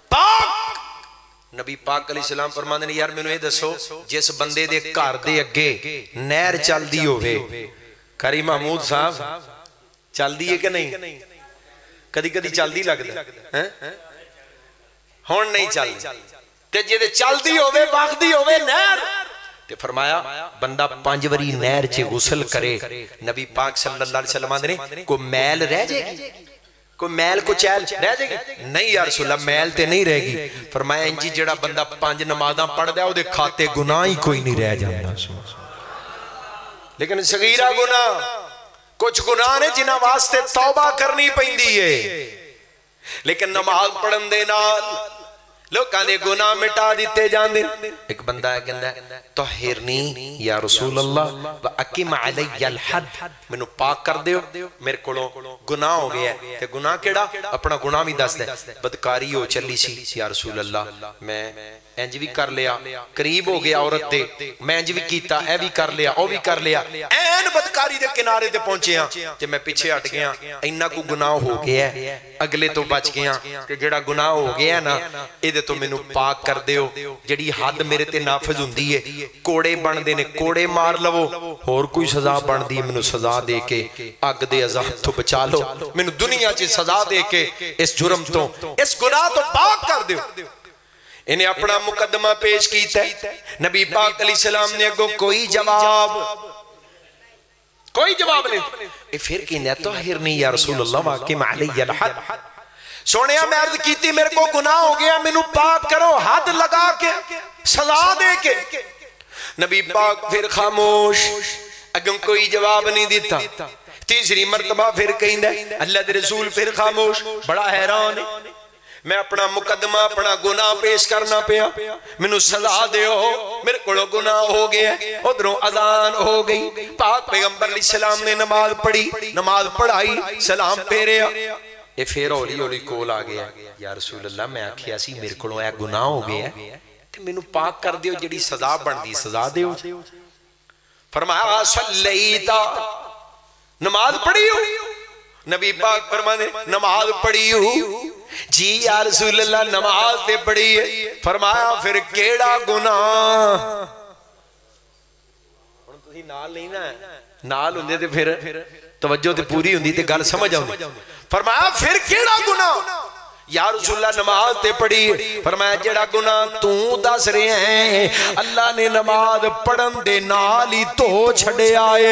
B: پاک نبی پاک علیہ السلام فرماندے نے یار مینوں اے دسو جس بندے دے گھر دے اگے نہر چلدی ہوے قاری محمود صاحب چلدی ہے کہ نہیں کدی کدی چلدی لگدا ہیں ہن نہیں چلدی تے جے چلدی ہوے وگدی ہوے نہر تے فرمایا بندہ 5 واری نہر چ غسل کرے نبی پاک صلی اللہ علیہ وسلم نے کوئی میل رہ جائے گی کوئی میل کو چیل رہ جائے گی نہیں یا رسول اللہ میل تے نہیں رہے گی فرمایا انجی جڑا بندہ 5 نمازاں پڑھ دے او دے کھاتے گناہ ہی کوئی نہیں رہ جاندا لیکن صغیرہ گناہ کچھ گناہ نے جنہاں واسطے توبہ کرنی پیندی ہے لیکن نماز پڑھن دے نال لوکاں دے گناہ مٹا دیتے جان دے ایک بندہ ہے کہندا ہے طہرنی یا رسول اللہ واقم علی الحد مینوں پاک کر دیو میرے کولوں گناہ ہو گیا ہے تے گناہ کیڑا اپنا گناہ بھی دس دے بدکاری ہو چلی سی یا رسول اللہ میں انج بھی کر لیا قریب ہو گیا عورت دے میں انج بھی کیتا اے بھی کر لیا او بھی کر لیا این بدکاری دے کنارے تے پہنچے ہاں تے میں پیچھے ہٹ گیا انہاں کو گناہ ہو گیا ہے اگلے تو بچ گیا کہ جڑا گناہ ہو گیا نا اے دے تو مینوں پاک کر دیو جڑی حد میرے تے نافذ ہوندی ہے کوڑے بن دے نے کوڑے مار لو اور کوئی سزا بن دی مینوں سزا دے کے اگ دے عذاب تو بچا لو مینوں دنیا چ سزا دے کے اس جرم تو اس گناہ تو پاک کر دیو انہیں اپنا مقدمہ پیش کیتا ہے نبی پاک علیہ السلام نے اگو کوئی جواب نہیں اے پھر کہنے طہرنی یا رسول اللہ واقم علی الحد سونیا میں عرض کیتی میرے کو گناہ ہو گیا مینوں پاک کرو حد لگا کے سزا دے کے نبی پاک پھر خاموش اگوں کوئی جواب نہیں دیتا تیسری مرتبہ پھر کہندا اللہ دے رسول پھر خاموش بڑا حیران ہے میں اپنا مقدمہ اپنا گناہ پیش کرنا پیا مینوں سزا دیو میرے کولوں گناہ ہو گیا ادھروں اذان ہو گئی پاک پیغمبر علیہ السلام نے نماز پڑھی نماز پڑھائی سلام پھیریا اے پھر ہولی ہولی کول آ گیا یا رسول اللہ میں آکھیا سی میرے کولوں اے گناہ ہو گیا تے مینوں پاک کر دیو جڑی سزا بندی سزا دیو فرمایا صلیتا نماز پڑھی ہو نبی پاک فرمانے نماز پڑھی ہو جی یا رسول اللہ نماز تے پڑھی ہے فرمایا پھر کیڑا گناہ تسی نال نہیں نا نال ہوندے تے پھر توجہ تے پوری ہوندی تے گل سمجھ آوندی فرمایا پھر کیڑا گناہ یا رسول اللہ نماز تے پڑھی ہے فرمایا جڑا گناہ تو دس رہے ہیں اللہ نے نماز پڑھن دے نال ہی تو چھڑے آئے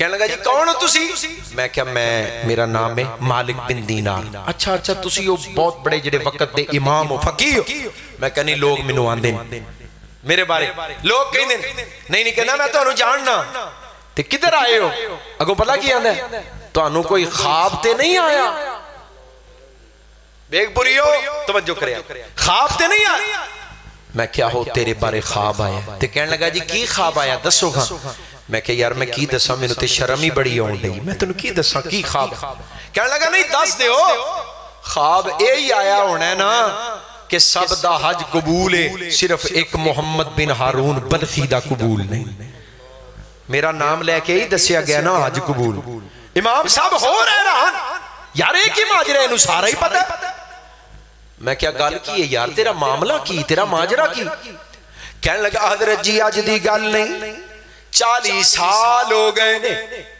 B: کہنے لگا جی کون ہو تسی؟ میں کہا میرا نام ہے مالک بن دینار۔ اچھا تسی ہو بہت بڑے جڑے وقت دے امام ہو، فقیہ ہو؟ میں کہا نہیں، لوگ منو آندے میرے بارے، لوگ کہیں نہیں کہنا میں تو انہوں جاننا تے کدھر آئے ہو؟ اگوں پتہ کی آندہ ہے تو انہوں کوئی خواب تے نہیں آیا؟ بیگ پوری ہو توجہ کرے، خواب تے نہیں آیا؟ میں کیا ہو تیرے بارے خواب آیا؟ تے کہنے لگا جی کی خواب آیا دسو گا؟ میں کہ یار میں کی دسا، میں تے شرم ہی بڑی ہون گئی، میں تنوں کی دسا کی خواب؟ کہنے لگا نہیں دس دے ہو، خواب یہی آیا ہونا ہے نا کہ سب دا حج قبول ہے، صرف ایک محمد بن ہارون بلخی دا قبول نہیں۔ میرا نام لے کے ہی دسیا گیا نا حج قبول۔ امام صاحب ہو رہے رہا یار ایک ہی ماجرہ انہوں سارا ہی پتہ ہے۔ میں کیا گال کی ہے یار، تیرا معاملہ کی، تیرا ماجرہ کی؟ کہنے لگا حضرت جی آج دی گل نہیں، 40 سال ہو گئے نے،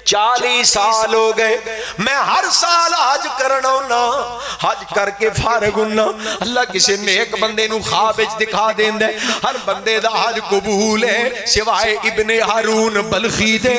B: 40 سال ہو گئے، میں ہر سال حج کرنا ہونا، حج کر کے فارغ ہونا، اللہ کسی نیک بندے نو خواب وچ دکھا دیندا ہے، ہر بندے دا حج قبول ہے سوائے ابن ہارون بلخی دے۔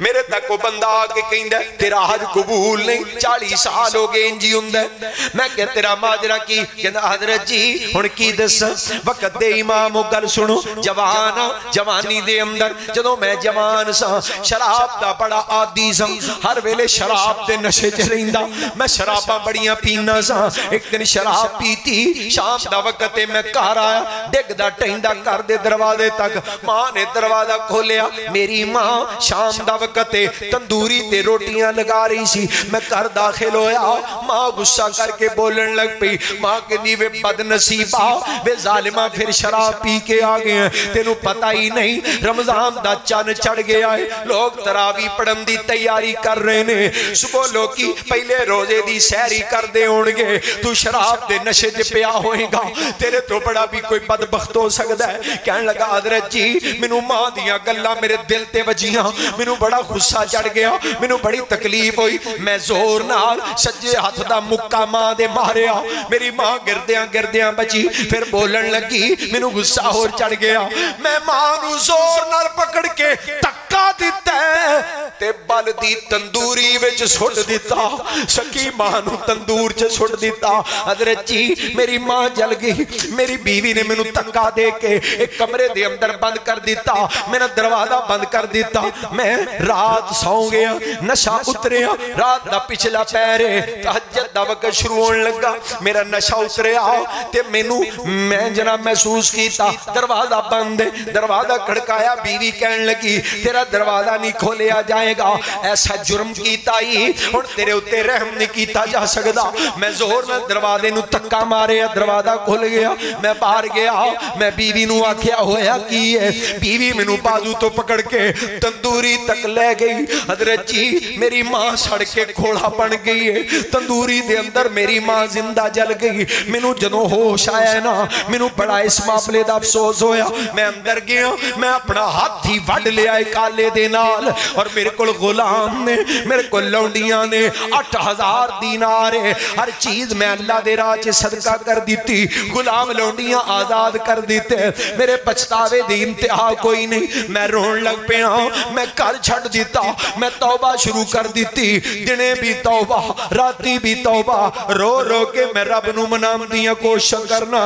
B: میرے تک وہ بندہ آکے کہندہ ہے تیرا حج قبول نہیں، 40 سال ہو گئے انجی ہوندہ ہے۔ میں کہتا تیرا ماجرہ کی؟ کہندہ حضرت جی ہن کی دس وقت دے امام و گل سنو، جوانا جوانی دے اندر جدوں میں جوان سا شراب دا بڑا عادی سا، ہر ویلے شراب دے نشے چ رہندا، میں شراباں بڑیاں پینا سا۔ ایک دن شراب پیتی، شام دا وقت میں گھر آیا، ڈگ دا ٹہندا گھر دے دروازے تک، ماں نے دروازہ کھولیا، میری ماں شام دا وقتے تندوری تے روٹیاں لگا رہی سی، میں گھر داخل ہویا، ماں غصہ کر کے بولن لگ پئی، ماں کے نیوے بد نصیبہ بے ظالمہ پھر شراب پی کے آگئے ہیں، تینوں پتہ ہی نہیں رمضان دا چن چڑھ گیا ہے، لوگ تراویح پڑھن دی تیاری کر رہے نے، صبح لوگی پہلے روزے دی سیری کر دے ہونگے، تو شراب دے نشے جے پیا ہوئے گا، تیرے تو بڑا بھی کوئی بدبخت ہو سکتا ہے۔ کہنے لگا حضرت جی منو ماں دیاں گلاں میرے دل تے وجیاں، منو بڑا غصہ چڑھ گیا، منو بڑی تکلیف ہوئی، میں زور نال سجے ہاتھ دا مکہ ماں دے ماریا، میری ماں گردیاں بچی، پھر بولن لگی، منو غصہ اور چڑھ گیا، میں ماں نو زور نال پکڑ کے تکا دیتا ہے تے بل دی تندوری وچ سٹ دیتا، سکی ماں نو تندور چ سٹ دیتا۔ حضرت جی میری ماں جل گئی، میری بیوی نے منو تکا دے کے ایک کمرے دے اندر بند کر دیتا، میرا دروازہ بند کر دیتا، میں رات سو گیا، نشہ اتریا، رات دا پچھلا پیرے تہجد دا وقت شروع ہونے لگا، میرا نشہ اتریا تے میں جناب محسوس کیتا دروازہ بند ہے، دروازہ کھڑکایا، بیوی کہنے لگی تیرا دروازہ نہیں کھولیا جائے گا، ایسا جرم کیتا ہی اور تیرے اتے رحم نہیں کیتا جا سکتا۔ میں زور نہ دروازے نو تکا مارے، دروازہ کھل گیا، میں باہر گیا، میں بیوی نو آکھیا ہویا کی ہے، بیوی منو بازو تو پکڑ کے تندوری تک لے گئی۔ حضرت جی میری ماں سڑ کے کھوڑا بن گئی ہے، تندوری دے اندر میری ماں زندہ جل گئی، منو جنو ہوش آیا ہے نا، منو بڑا اس معاملے دا افسوس ہویا، میں اندر گیا، میں اپنا ہاتھ ہی وڈ لیا ہے کالے دے نال، اور میرے کل غلام نے، میرے کل لونڈیاں نے 8000 دینار ہے، ہر چیز میں اللہ دے راہ چے صدقہ کر دیتی، غلام لونڈیاں آزاد کر دیتے، میرے پچھتاوے دی انتہا کوئی نہیں، میں رون لگ پہ ہوں، میں کر چھٹ دیتا، میں توبہ شروع کر دیتی، دنے بھی توبہ راتی بھی توبہ، رو رو کے میں رب نو منام دیا کوشش کرنا،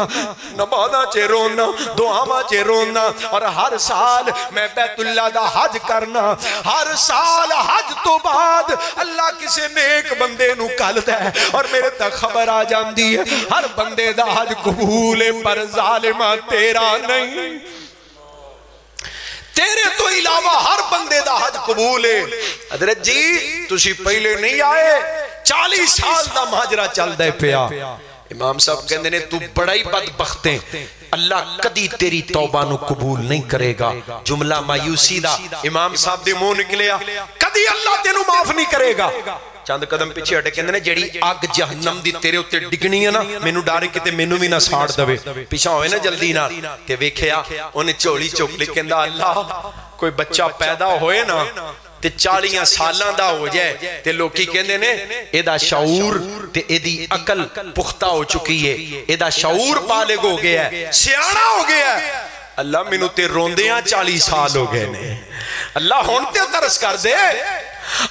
B: نمازاں چے رونا، دعاواں چے رونا، اور ہر سال میں بیت اللہ دا حج کرنا، ہر سال حج تو بعد اللہ کسے نیک بندے نو کلتا ہے، اور میرے تک خبر آ جاندی ہے ہر بندے دا حج قبول پر ظالمہ تیرا نہیں، تیرے تو علاوہ ہر بندے دا حج قبول ہے۔ حضرت جی تسی پہلے نہیں آئے، 40 سال دا ماجرہ چل دے پیا۔ امام صاحب کہندے نے تو بڑا ہی بدبخت ہے، اللہ کدی تیری توبہ نو قبول نہیں کرے گا، جملہ مایوسی دا امام صاحب دے منہ نکلیا، کدی اللہ تینو معاف نہیں کرے گا۔ چند قدم پیچھے ہٹے کہندے نے جیڑی آگ جہنم دی تیرے اتے ڈگنی ہے نا، مینو ڈارے کتے مینو بھی نہ ساڑ دوے، پیچھا ہوئے نا جلدی نہ، تے ویکھیا انہیں چولی چوکلی کہندا اللہ کوئی بچہ پیدا ہوئے نا تے 40 سالاں دا ہو جائے تے لوکی کہندے نے ایدہ شعور تے ایدی عقل پختہ ہو چکی ہے، ایدہ شعور بالغ ہو گیا ہے، سیانہ ہو گیا ہے۔ اللہ منو تے روندیاں 40 سال ہو گئے نے، اللہ ہون تے ترس کر دے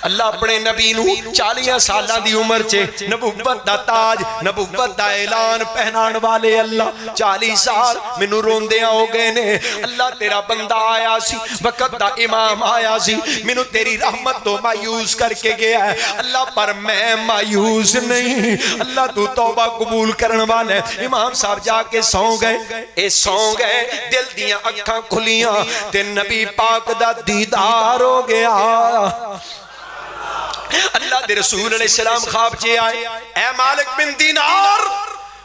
B: اللہ اپنے نبی نو 40 سالاں دی عمر چے نبوت دا تاج نبوت دا اعلان پہنان والے اللہ 40 سال مینوں روندیاں ہو گئے نے اللہ تیرا بندہ آیا سی وقت دا امام آیا سی مینوں تیری رحمت تو مایوس کر کے گیا ہے اللہ پر میں مایوس نہیں اللہ تو توبہ قبول کرن والا ہے امام صاحب جا کے سو گئے دل دیاں اکھاں کھلیاں تے نبی پاک دا دیدار ہو گیا اللہ دے رسول علیہ السلام خواب چے آئے اے مالک بن دینار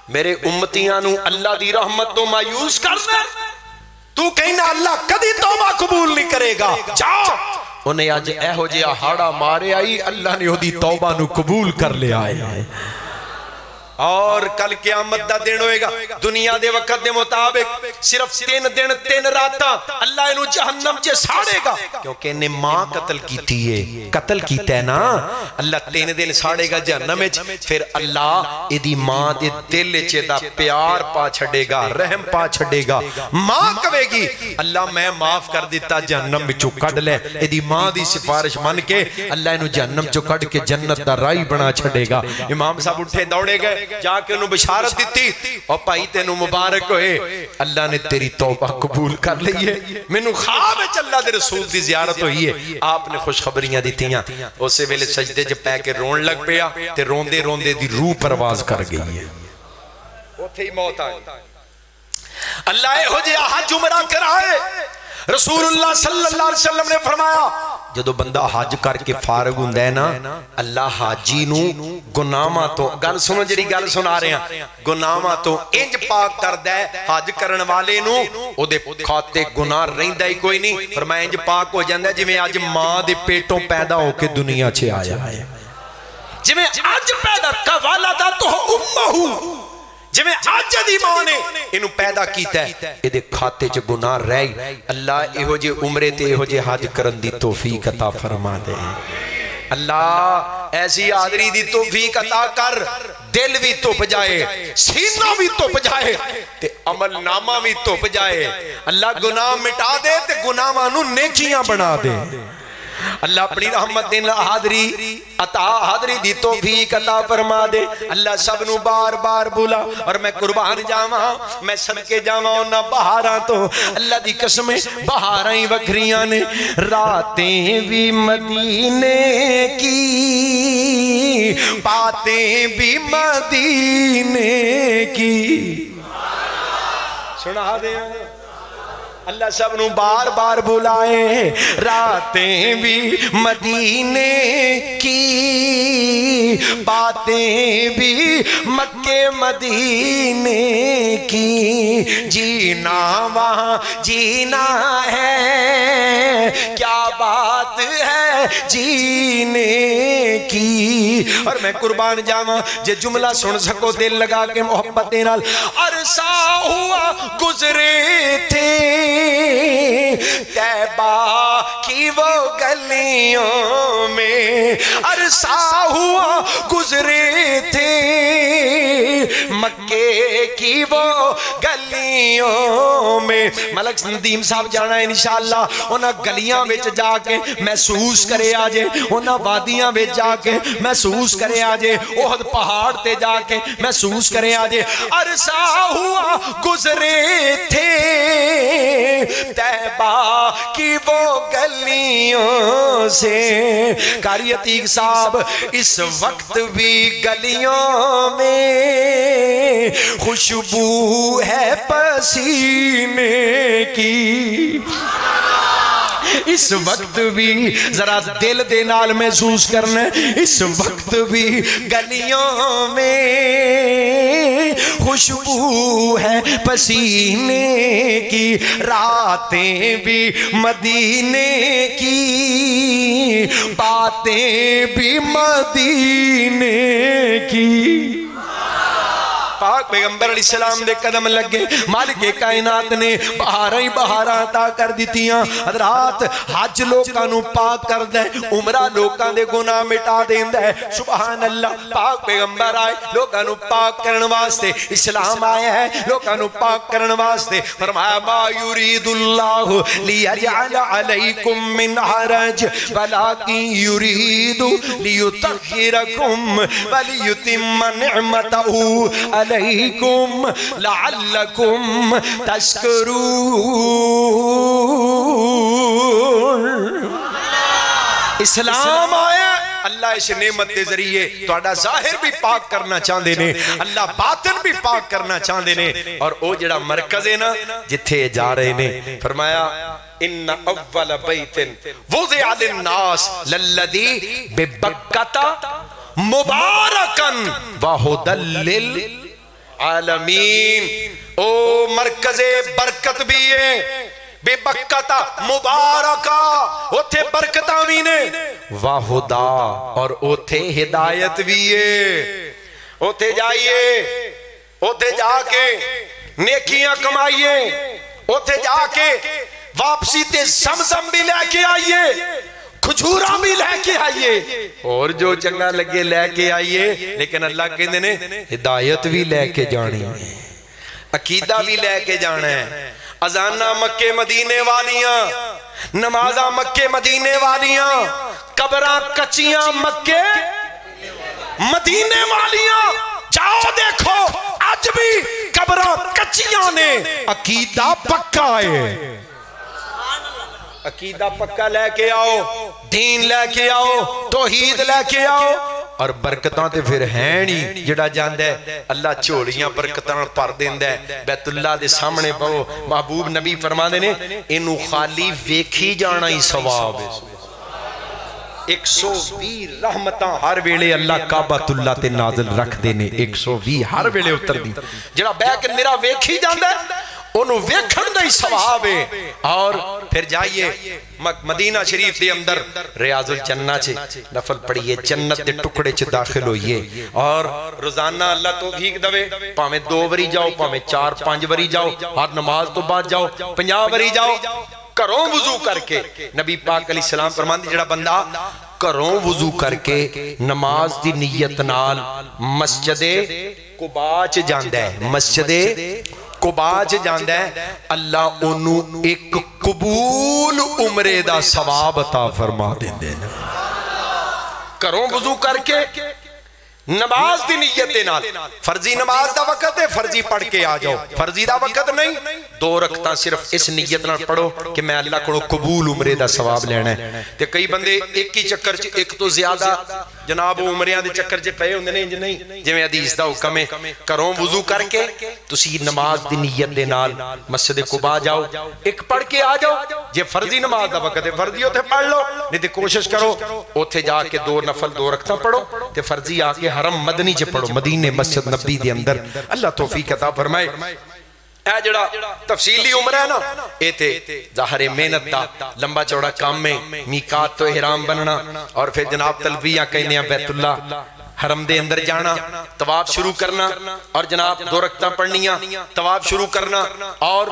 B: میرے امتیاں نو اللہ دی رحمت تو مایوس کرنا تو کہنا اللہ کدی توبہ قبول نہیں کرے گا جا انہیں آج اے ہو جیا ہاڑا مارے آئی اللہ نے ہو دی توبہ نو قبول کر لے آئے اور کل قیامت دا دن ہوئے گا دنیا دے وقت دے مطابق صرف 3 دن 3 راتاں اللہ انہوں جہنم چے ساڑے گا کیونکہ انہیں ماں قتل کیتی ہے قتل کیتا ہے نا اللہ 3 دن ساڑے گا جہنم پھر اللہ ادھی ماں دے دل چے دا پیار پا چھڑے گا رحم پا چھڑے گا ماں کہے گی اللہ میں معاف کر دیتا جہنم بچو کڑ لے ادھی ماں دی سفارش من کے اللہ انہوں جہنم چو کڑ کے جنت دا رائی بنا چھڑے گا امام صاحب اٹھے دوڑے گئے جا کے انہوں بشارت دیتی اور پائی تینوں مبارک ہوئے اللہ نے تیری توبہ قبول کر لئیے منو خواب ہے اللہ دے رسول دی زیارت ہوئی ہے آپ نے خوشخبریاں دیتیاں اسے ویلے سجدے جب پہ کے رون لگ پیا تے روندے روندے دی روح پرواز کر گئی ہے وہ تھی موت آئی اللہ ہو جے حج عمرہ کرائے رسول اللہ صلی اللہ علیہ وسلم نے فرمایا جدو بندہ حج کر کے فارغ ہوندا ہے نا اللہ حاجی نو گناہاں تو گل سنو جڑی گل سنا رہے ہیں گناہاں تو انج پاک کردا ہے حج کرن والے نو او دے کھاتے گناہ رہندا ہی کوئی نہیں فرمایا انج پاک ہو جاندا ہے جویں اج ماں دے پیٹوں پیدا ہو کے دنیا چ آیا ہے جویں اج پیدا کا والدہ تو امہ جویں آج دی ماں نے انہوں پیدا کیتا ہے یہ کھاتے چ گناہ رہی اللہ ایہو جے عمرے تے ایہو جے حج کرن دی توفیق عطا فرما دے اللہ ایسی آدری دی توفیق عطا کر دل بھی توپ جائے سینہ بھی توپ جائے تے عمل نامہ بھی توپ جائے اللہ گناہ مٹا دے تے گناہ مانو نیکیاں بنا دے اللہ اپنی رحمت دن حاضری دی توفیق عطا فرما دے اللہ سب نو بار بار بولا اور میں قربان جاواں میں صدقے جاواں انہاں بہاراں تو اللہ دی قسمیں بہاراں ہی وکھریاں نے راتیں بھی مدینے کی باتیں بھی مدینے کی سنا دے اللہ سب نو بار بار بلائے راتیں بھی مدینے کی باتیں بھی مکے مدینے کی جینا وہاں جینا ہے کیا بات ہے جینے کی اور میں قربان جاواں جے جملہ سن سکو دل لگا کے محبت نال عرصہ ہوا گزرے تھے طیبہ کی وہ گلیوں میں عرصہ ہوا گزرے تھے مکے کی وہ گلیوں میں ملک ندیم صاحب جانا ہے انشاءاللہ انہاں گلیاں وچ جا کے محسوس کرے آجے انہاں وادیاں وچ جا کے محسوس کرے آجے احد پہاڑ تے جا کے محسوس کرے آجے عرصہ ہوا گزرے تھے طیبہ کی وہ گلیوں سے قاری عتیق صاحب اس وقت بھی گلیوں میں خوشبو ہے پسینے کی اس وقت بھی ذرا دل دے نال محسوس کرنا اس وقت بھی گلیوں میں خوشبو ہے پسینے کی راتیں بھی مدینے کی باتیں بھی مدینے کی پاک پیغمبر علیہ السلام دے قدم لگے مالک کائنات نے بہاراں ہی بہاراں عطا کر دتیاں حضرات حج لوکاں نو پاک کر دے عمرہ لوکاں دے گناہ مٹا دیندا ہے سبحان اللہ پاک پیغمبر آئے لوکاں نو پاک کرن واسطے اسلام آیا ہے لوکاں نو پاک کرن واسطے فرمایا ما یرید اللہ لیجعل علیکم من حرج ولکن یرید لیطہرکم ولیتم نعمتہ علیکم لعلکم تشکرون اسلام آیا اللہ اس نعمت دے ذریعے توڑا ظاہر بھی پاک کرنا چاہندے نے اللہ باطن بھی پاک کرنا چاہندے نے اور او جڑا مرکز ہے نا جتھے جا رہے نے فرمایا ان اول بیت وضع للناس للذی ببکتا مبارکن وہدل للعالمین او مرکز برکت بھی ہے بے بکتا مبارکہ اوتھے برکتاں بھی نے واہدا اور اوتھے ہدایت بھی ہے اوتھے جائیے اوتھے جا کے نیکیاں کمائیے اوتھے جا کے واپسی تے زمزم بھی لے کے آئیے کھجورہ بھی لے کے آئیے اور جو چنگا لگے لے کے آئیے لیکن اللہ کہندے نے ہدایت بھی لے کے جانی ہے عقیدہ بھی لے کے جانا ہے اذانہ مکے مدینے والیاں نمازہ مکے مدینے والیاں قبراں کچیاں مکے مدینے والیاں جاؤ دیکھو آج بھی قبراں کچیاں نے عقیدہ پکا ہے عقیدہ پکا لے کے آؤ دین لے کے آؤ توحید لے کے آؤ اور برکتاں تے پھر ہیں نہیں جڑا جاندہ ہے اللہ چھوڑیاں برکتاں پر دیندہ ہے بیت اللہ دے سامنے پاؤ محبوب نبی فرما دینے انہوں خالی ویکھی جانا ہی ثواب ہے 120 رحمتاں ہر ویلے اللہ کعبۃ اللہ تے نازل رکھ دینے 120 ہر ویلے اتر دی جڑا بیک میرا ویکھی جاندہ ہے انہوں ویکھن دا ہی ثواب ہے اور پھر جائیے مدینہ شریف دے اندر ریاض الجنہ چھے نفل پڑھئے جنت دے ٹکڑے چھے داخل ہوئیے اور روزانہ اللہ توفیق دوے پاہمیں 2 وری جاؤ پاہمیں 4-5 وری جاؤ ہر نماز تو بعد جاؤ 50 وری جاؤ کروں وضو کر کے نبی پاک علیہ السلام فرمان دی جڑا بندہ کروں وضو کر کے نماز دی نیت نال مسجد قباء جاندہ ہے مسجد قباء جاندہ ہے اللہ انہوں ایک قبول عمرے دا ثواب عطا فرما دیں دے کروں وضو کر کے نماز دی نیت نال فرضی نماز دا وقت ہے فرضی پڑھ کے آ جاؤ فرضی دا وقت نہیں 2 رکعتاں صرف اس نیت نال پڑھو کہ میں اللہ کو قبول عمرے دا ثواب لینا ہے تے کئی بندے ایک ہی چکر چ ایک تو زیادہ جناب عمریاں دے چکر چ پئے ہوندے نے انج نہیں جویں حدیث دا حکم ہے کروں وضو کر کے تسی نماز دی نیت دے نال مسجد قباء جاؤ ایک پڑھ کے آ جاؤ جے فرضی نماز دا وقت ہے فرضی اوتھے پڑھ لو نہیں تے کوشش کرو اوتھے جا کے 2 نفل 2 رکعتاں پڑھو تے فرضی آ کے حرم مدنی چ پڑھو مدینے مسجد نبی دے اندر اللہ توفیق عطا فرمائے اے جڑا تفصیلی عمر ہے نا اے تے ظاہر محنت دا لمبا چوڑا کام میں میقات تو احرام بننا اور پھر جناب تلبیہ کہنے بیت اللہ حرم دے اندر جانا طواف شروع کرنا اور جناب 2 رکعتاں پڑھنیاں طواف شروع کرنا اور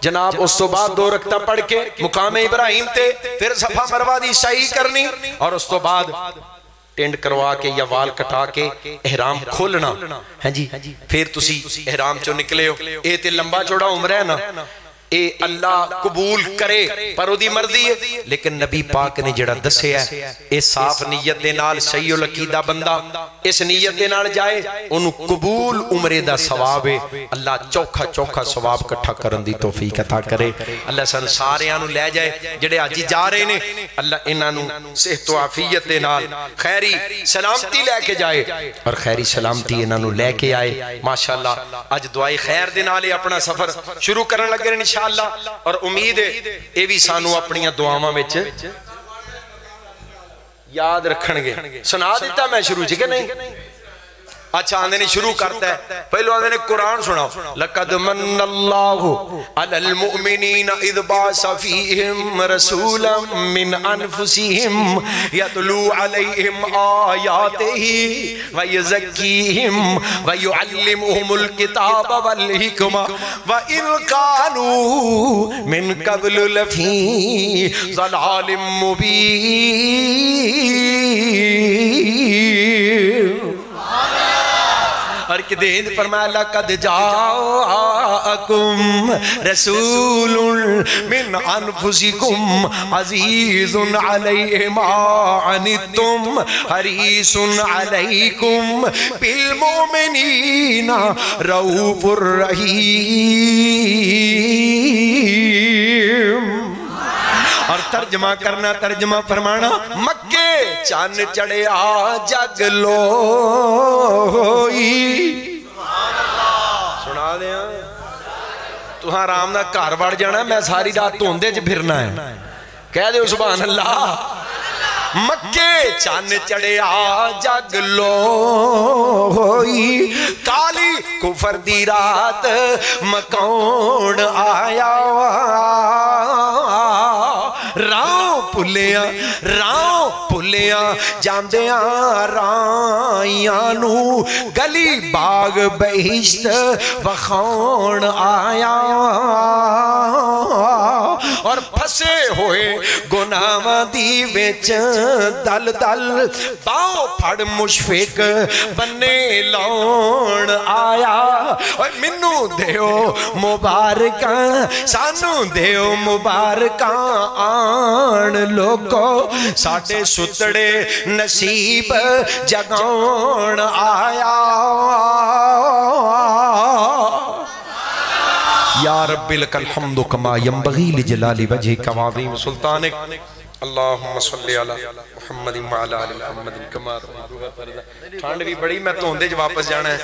B: جناب اس تو بعد 2 رکعتاں پڑھ کے مقام ابراہیم تے پھر صفا مروہ دی سعی کرنی اور اس تو بعد ٹینڈ کروا کے یا وال کٹا کے احرام کھولنا ہیں جی پھر تسی احرام چو نکلے ہو اے تے لمبا چوڑا عمر ہے نا اے اللہ قبول کرے پر دی مرضی ہے لیکن نبی پاک نے جڑا دسے ہے اے صاف نیت دے نال صحیح العقیدہ بندہ اس نیت دے نال جائے انہوں قبول عمرے دا ثواب ہے اللہ چوکھا چوکھا ثواب کٹھا کرن دی توفیق عطا کرے اللہ سن سارے آنو لے جائے جڑے آجی جا رہے نے اللہ انہوں صحت و عافیت دے نال خیری سلامتی لے کے جائے اور خیری سلامتی انہوں لے کے آئے ماشاءاللہ آج دعائی خیر دے نالے اپنا سفر شروع کرنے لگے انشاءاللہ اور امید ہے اے بھی سانو اپنی دعاواں وچ یاد رکھن گے سنا دیتا میں شروع چکے نہیں اچھا آندھے نے شروع کرتا ہے پہلو آندھے نے قرآن سناؤ لَقَدْ مَنَّ اللَّهُ عَلَى الْمُؤْمِنِينَ إِذْ بَعَثَ فِيهِمْ رَسُولًا مِّنْ أَنفُسِهِمْ يَتْلُو عَلَيْهِمْ آيَاتِهِ وَيُزَكِّيهِمْ وَيُعَلِّمُهُمُ الْكِتَابَ وَالْحِكْمَةَ وَإِنْ كَانُوا مِنْ قَبْلُ لَفِي ضَلَالٍ مُبِينٍ اور کہ دین فرمایا لَقَدْ جَاءَكُمْ رَسُولٌ مِّنْ أَنفُسِكُمْ عَزِيزٌ عَلَيْهِ مَا عَنِتُّمْ حَرِيصٌ عَلَيْكُمْ بِالْمُؤْمِنِينَ رَءُوفٌ رَحِيمٌ اور ترجمہ کرنا ترجمہ فرمانا مکے چاند چڑھے آ جگ لوئی سنا دیا تو ہاں رام نہ کار بڑھ جانا میں ساری رات توندے چ پھرنا ہے کہہ دے سبحان اللہ مکے چاند چڑھے آ جگ لوئی کالی کفر دی رات مکون آیا راؤں پھلیاں جاندیاں رائیاں نو گلی باغ بہشت وخون آیا اور پھسے ہوئے گناہ دی وچ دل دل باؤں پھڑ مشفق بنے لون آیا اور منو دیو مبارکاں سانو دیو مبارکاں آن لوگو ساڑھے ستڑے نصیب جگون آیا یا رب لک الحمد کما ینبغی لجلال وجہک وعظیم سلطانک اللہم صلی علی محمد وعلی آل محمد کما ٹھانڈ بھی بڑی میں تو ہوندے جو واپس جانا ہے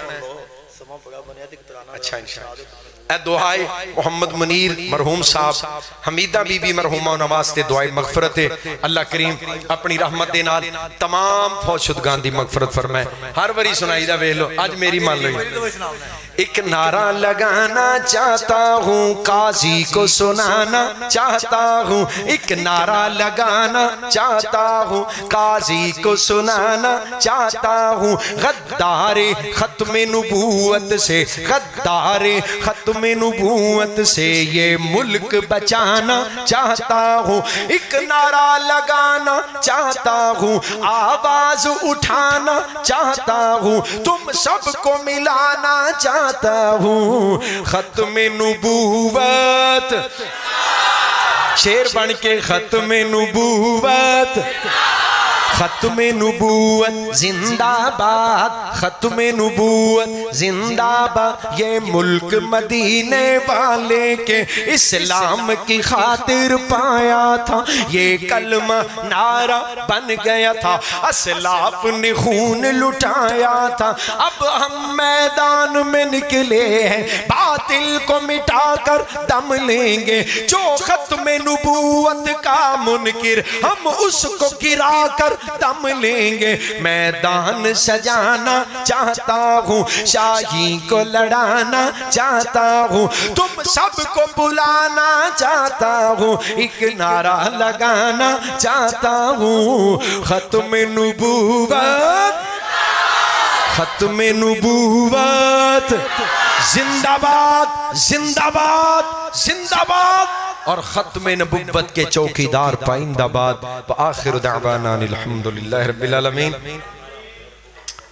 B: اچھا انشاءاللہ اے دعائے محمد منیر مرحوم صاحب حمیدہ بی بی مرحومہ و نواستے دعائے مغفرت اللہ کریم اپنی رحمت دینال تمام فوج شدگان دی مغفرت فرمائے ہر وری سنائی دا ویلو آج میری مان لگی ایک نعرہ لگانا چاہتا ہوں قاضی کو سنانا چاہتا ہوں ایک نعرہ لگانا چاہتا ہوں قاضی کو سنانا چاہتا ہوں غدار ختم نبوت سے غدار ختم نبوت سے یہ ملک بچانا چاہتا ہوں ایک نعرہ لگانا چاہتا ہوں آواز اٹھانا چاہتا ہوں تم سب کو ملانا چاہتا ہوں ختم نبوت شیر بن کے ختم نبوت ختم نبوت زندہ باد ختم نبوت زندہ باد یہ ملک مدینے والے کے اسلام کی خاطر پایا تھا یہ کلمہ نعرہ بن گیا تھا اسلاف نے خون لٹایا تھا اب ہم میدان میں نکلے ہیں باطل کو مٹا کر دم لیں گے جو ختم نبوت کا منکر ہم اس کو گرا کر دم لیں گے میدان سجانا چاہتا ہوں شاہی کو لڑانا چاہتا ہوں تم سب کو بلانا چاہتا ہوں ایک نعرہ لگانا چاہتا ہوں ختم نبوت ختم نبوت زندہ باد زندہ باد زندہ باد اور ختم نبوت کے چوکیدار پائندہ باد وآخر دعوانا الحمدللہ رب العالمین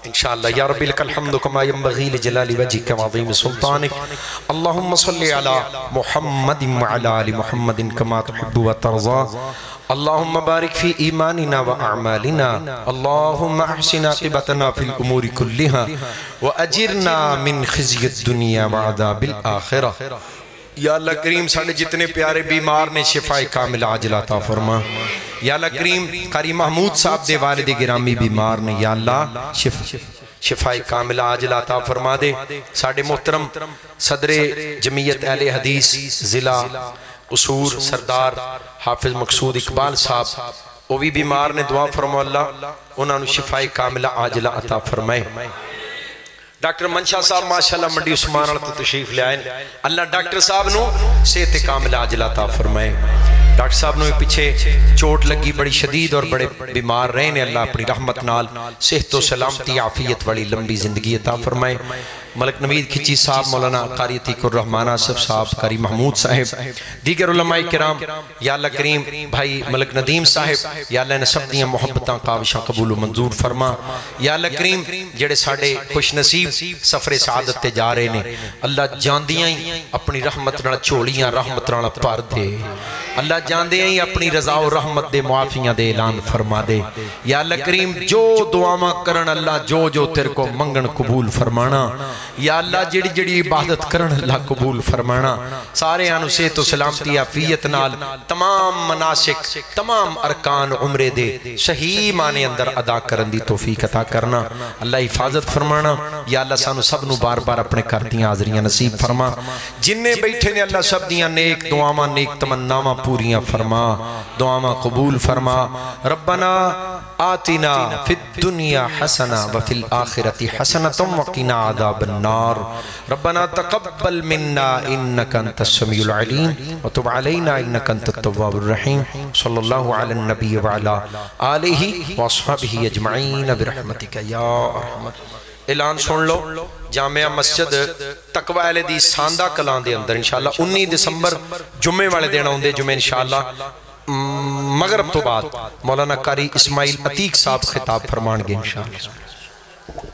B: انشاءاللہ یا رب لک الحمد کما ینبغی لجلال وجہک وعظیم سلطانک اللہم صلی علی محمد وعلی آل محمد کما تحب و ترضا اللہم بارک فی ایماننا و اعمالنا اللہم احسن عاقبتنا فی الامور کلها و اجرنا من خزی الدنیا و عذاب الآخرہ یا اللہ کریم ساڑھے جتنے پیارے بیمار نے شفاء کامل عاجل عطا فرما یا اللہ کریم قاری محمود صاحب دے والد گرامی بیمار نے یا اللہ شفاء کامل عاجل عطا فرما دے ساڑھے محترم صدر جمعیت اہل حدیث ضلع قصور سردار حافظ مقصود اقبال صاحب وہ بھی بیمار نے دعا فرما اللہ انہوں نے شفاء کامل عاجل عطا فرمائے ڈاکٹر منشا صاحب ماشاءاللہ منڈی عثمان والا تو تشریف لے آئے. اللہ ڈاکٹر صاحب نو صحت کاملہ عاجلہ عطا فرمائے. ڈاکٹر صاحب نو پیچھے چوٹ لگی بڑی شدید اور بڑے بیمار رہے نے. اللہ اپنی رحمت نال صحت و سلامتی عافیت والی لمبی زندگی عطا فرمائے. ملک نوید کھچی صاحب، مولانا قاری عتیق الرحمن آصف صاحب، قاری محمود صاحب، دیگر علماء کرام، یا اللہ کریم بھائی ملک ندیم صاحب، یا اللہ نے سب دیاں محبتاں کاوشاں قبول و منظور فرما. یا اللہ کریم جڑے ساڑے خوش نصیب سفر سعادت تے جا رہے نے، اللہ جاندیاں ہی اپنی رحمت نال چھوڑیاں رحمت نال پر دے. اللہ جاندیاں ہی اپنی رضا و رحمت دے معافیاں دے اعلان فرما دے. یا اللہ کریم جو دعاواں کرن اللہ جو جو تیرے کو منگن قبول فرمانا. یا اللہ جڑی جڑی عبادت کرن اللہ قبول فرمانا. سارے آنو صحت و سلامتی عافیت نال تمام مناسک تمام ارکان عمرے دے صحیح معنی اندر ادا کرن دی توفیق عطا کرنا. اللہ حفاظت فرمانا. یا اللہ سانو سب نو بار بار اپنے کرتیاں حاضریاں نصیب فرما. جننے بیٹھے نے اللہ سب دیاں نیک دعاواں نیک تمناواں پوریاں فرما. دعاواں قبول فرما. ربنا آتنا فی الدنیا حسنہ وفی الآخرت حسنۃ وقنا عذاب النار. ربنا تقبل منا انک انت السمیع العلیم وتب علینا انک انت التواب الرحیم. صلی اللہ علی النبی وعلی آلہ واصحابہ اجمعین برحمتک یا ارحم. اعلان سن لو، جامعہ مسجد تقوی اہل دی ساندہ کلان دے اندر انشاءاللہ 19 دسمبر جمعے والے دینا ہوندے. جمعے انشاءاللہ مغرب تو بعد مولانا قاری اسماعیل عتیق صاحب خطاب فرمان گے انشاءاللہ.